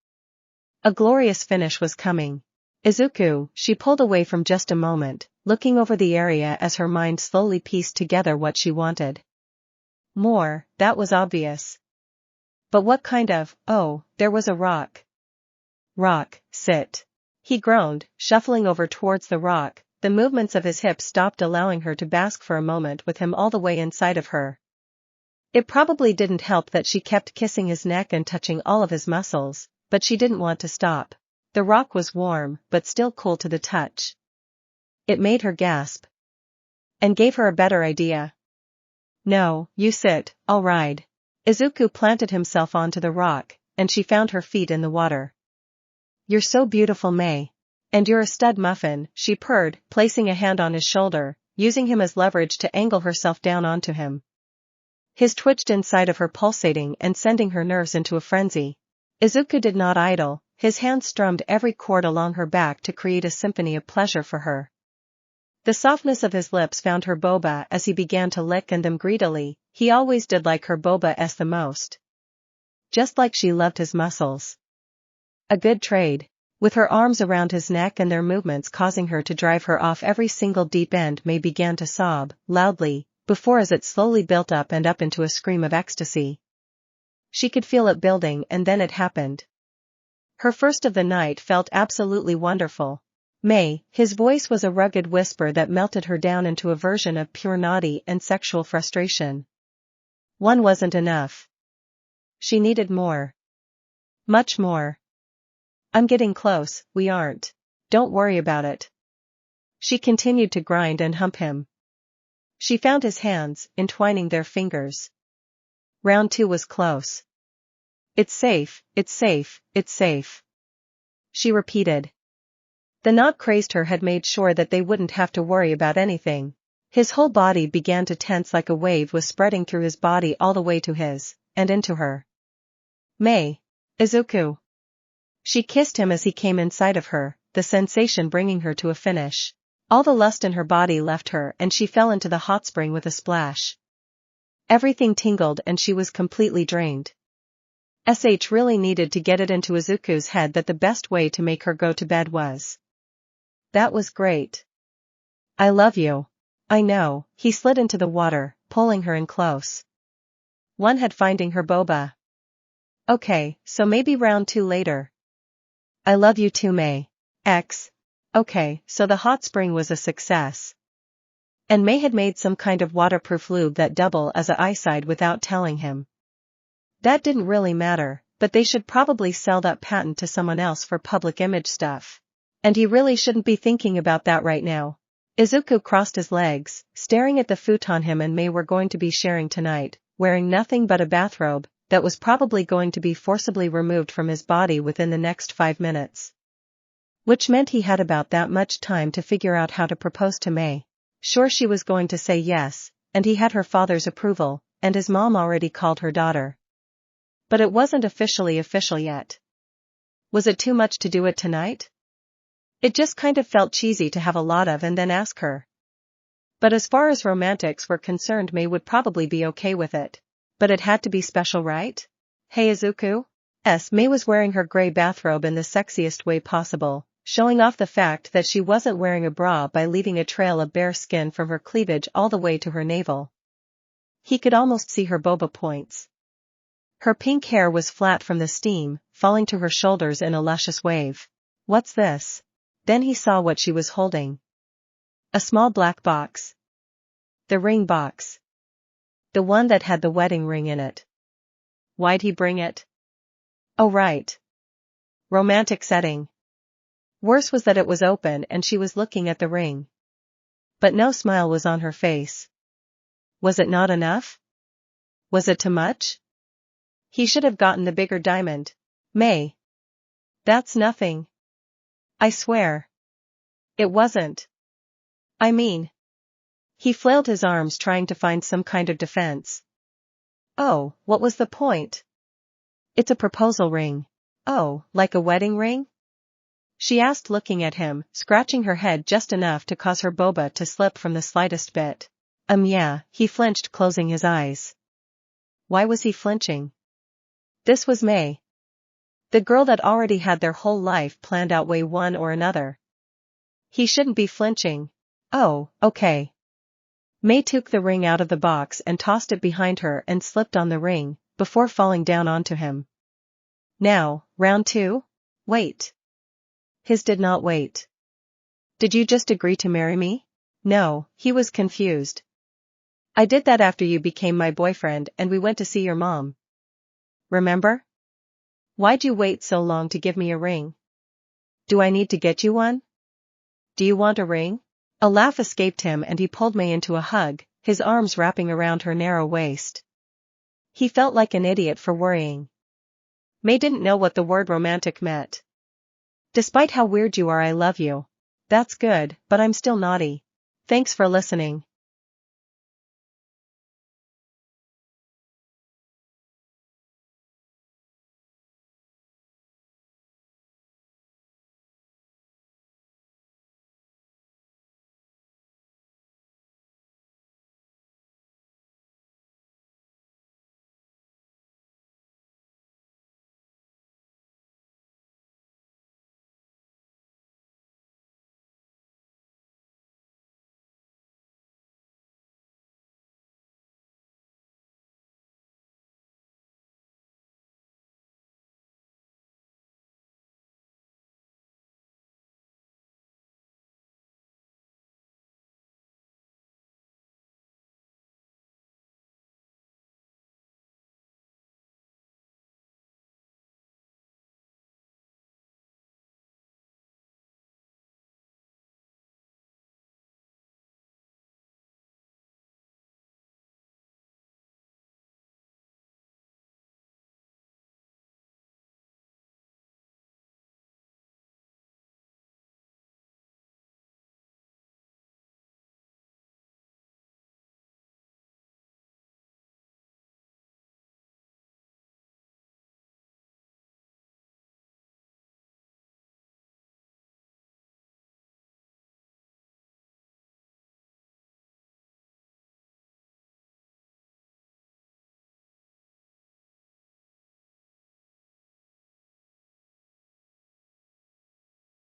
A glorious finish was coming. Izuku, she pulled away from just a moment, looking over the area as her mind slowly pieced together what she wanted. More, that was obvious. But what kind of? Oh, there was a rock. Rock, sit. He groaned, shuffling over towards the rock. The movements of his hips stopped, allowing her to bask for a moment with him all the way inside of her. It probably didn't help that she kept kissing his neck and touching all of his muscles, but she didn't want to stop. The rock was warm, but still cool to the touch. It made her gasp. And gave her a better idea. No, you sit, I'll ride. Izuku planted himself onto the rock, and she found her feet in the water. "You're so beautiful, May. And you're a stud muffin," she purred, placing a hand on his shoulder, using him as leverage to angle herself down onto him. His twitched inside of her pulsating and sending her nerves into a frenzy. Izuku did not idle, his hand strummed every chord along her back to create a symphony of pleasure for her. The softness of his lips found her boba as he began to lick them greedily. He always did like her boba the most. Just like she loved his muscles. A good trade. With her arms around his neck and their movements causing her to drive her off every single deep end, May began to sob, loudly, before as it slowly built up and up into a scream of ecstasy. She could feel it building, and then it happened. Her first of the night felt absolutely wonderful. May, his voice was a rugged whisper that melted her down into a version of pure naughty and sexual frustration. One wasn't enough. She needed more. Much more. "I'm getting close, we aren't. Don't worry about it." She continued to grind and hump him. She found his hands, entwining their fingers. Round 2 was close. "It's safe, it's safe, it's safe," she repeated. The knot crazed her had made sure that they wouldn't have to worry about anything. His whole body began to tense like a wave was spreading through his body all the way to his, and into her. "May. Izuku." She kissed him as he came inside of her, the sensation bringing her to a finish. All the lust in her body left her and she fell into the hot spring with a splash. Everything tingled and she was completely drained. SH really needed to get it into Izuku's head that the best way to make her go to bed was. "That was great. I love you." "I know." He slid into the water, pulling her in close. One had finding her boba. "Okay, so maybe round 2 later." "I love you too, May." Okay, so the hot spring was a success. And May had made some kind of waterproof lube that double as a eyeside without telling him. That didn't really matter, but they should probably sell that patent to someone else for public image stuff. And he really shouldn't be thinking about that right now. Izuku crossed his legs, staring at the futon him and May were going to be sharing tonight, wearing nothing but a bathrobe that was probably going to be forcibly removed from his body within the next 5 minutes. Which meant he had about that much time to figure out how to propose to May. Sure, she was going to say yes, and he had her father's approval, and his mom already called her daughter. But it wasn't officially official yet. Was it too much to do it tonight? It just kind of felt cheesy to have a lot of and then ask her. But as far as romantics were concerned, May would probably be okay with it. But it had to be special, right? "Hey Izuku?" May was wearing her gray bathrobe in the sexiest way possible, showing off the fact that she wasn't wearing a bra by leaving a trail of bare skin from her cleavage all the way to her navel. He could almost see her boba points. Her pink hair was flat from the steam, falling to her shoulders in a luscious wave. "What's this?" Then he saw what she was holding. A small black box. The ring box. The one that had the wedding ring in it. Why'd he bring it? Oh right. Romantic setting. Worse was that it was open and she was looking at the ring. But no smile was on her face. Was it not enough? Was it too much? He should have gotten the bigger diamond. "May. That's nothing. I swear. It wasn't. I mean." He flailed his arms trying to find some kind of defense. "Oh, what was the point?" "It's a proposal ring." "Oh, like a wedding ring?" she asked, looking at him, scratching her head just enough to cause her boba to slip from the slightest bit. Yeah, he flinched, closing his eyes. Why was he flinching? This was May. The girl that already had their whole life planned out way one or another. He shouldn't be flinching. Oh, okay. May took the ring out of the box and tossed it behind her and slipped on the ring, before falling down onto him. "Now, round 2? Wait." His did not wait. "Did you just agree to marry me?" No, he was confused. "I did that after you became my boyfriend and we went to see your mom. Remember? Why'd you wait so long to give me a ring? Do I need to get you one? Do you want a ring?" A laugh escaped him and he pulled May into a hug, his arms wrapping around her narrow waist. He felt like an idiot for worrying. May didn't know what the word romantic meant. Despite how weird you are, I love you. That's good, but I'm still naughty. Thanks for listening.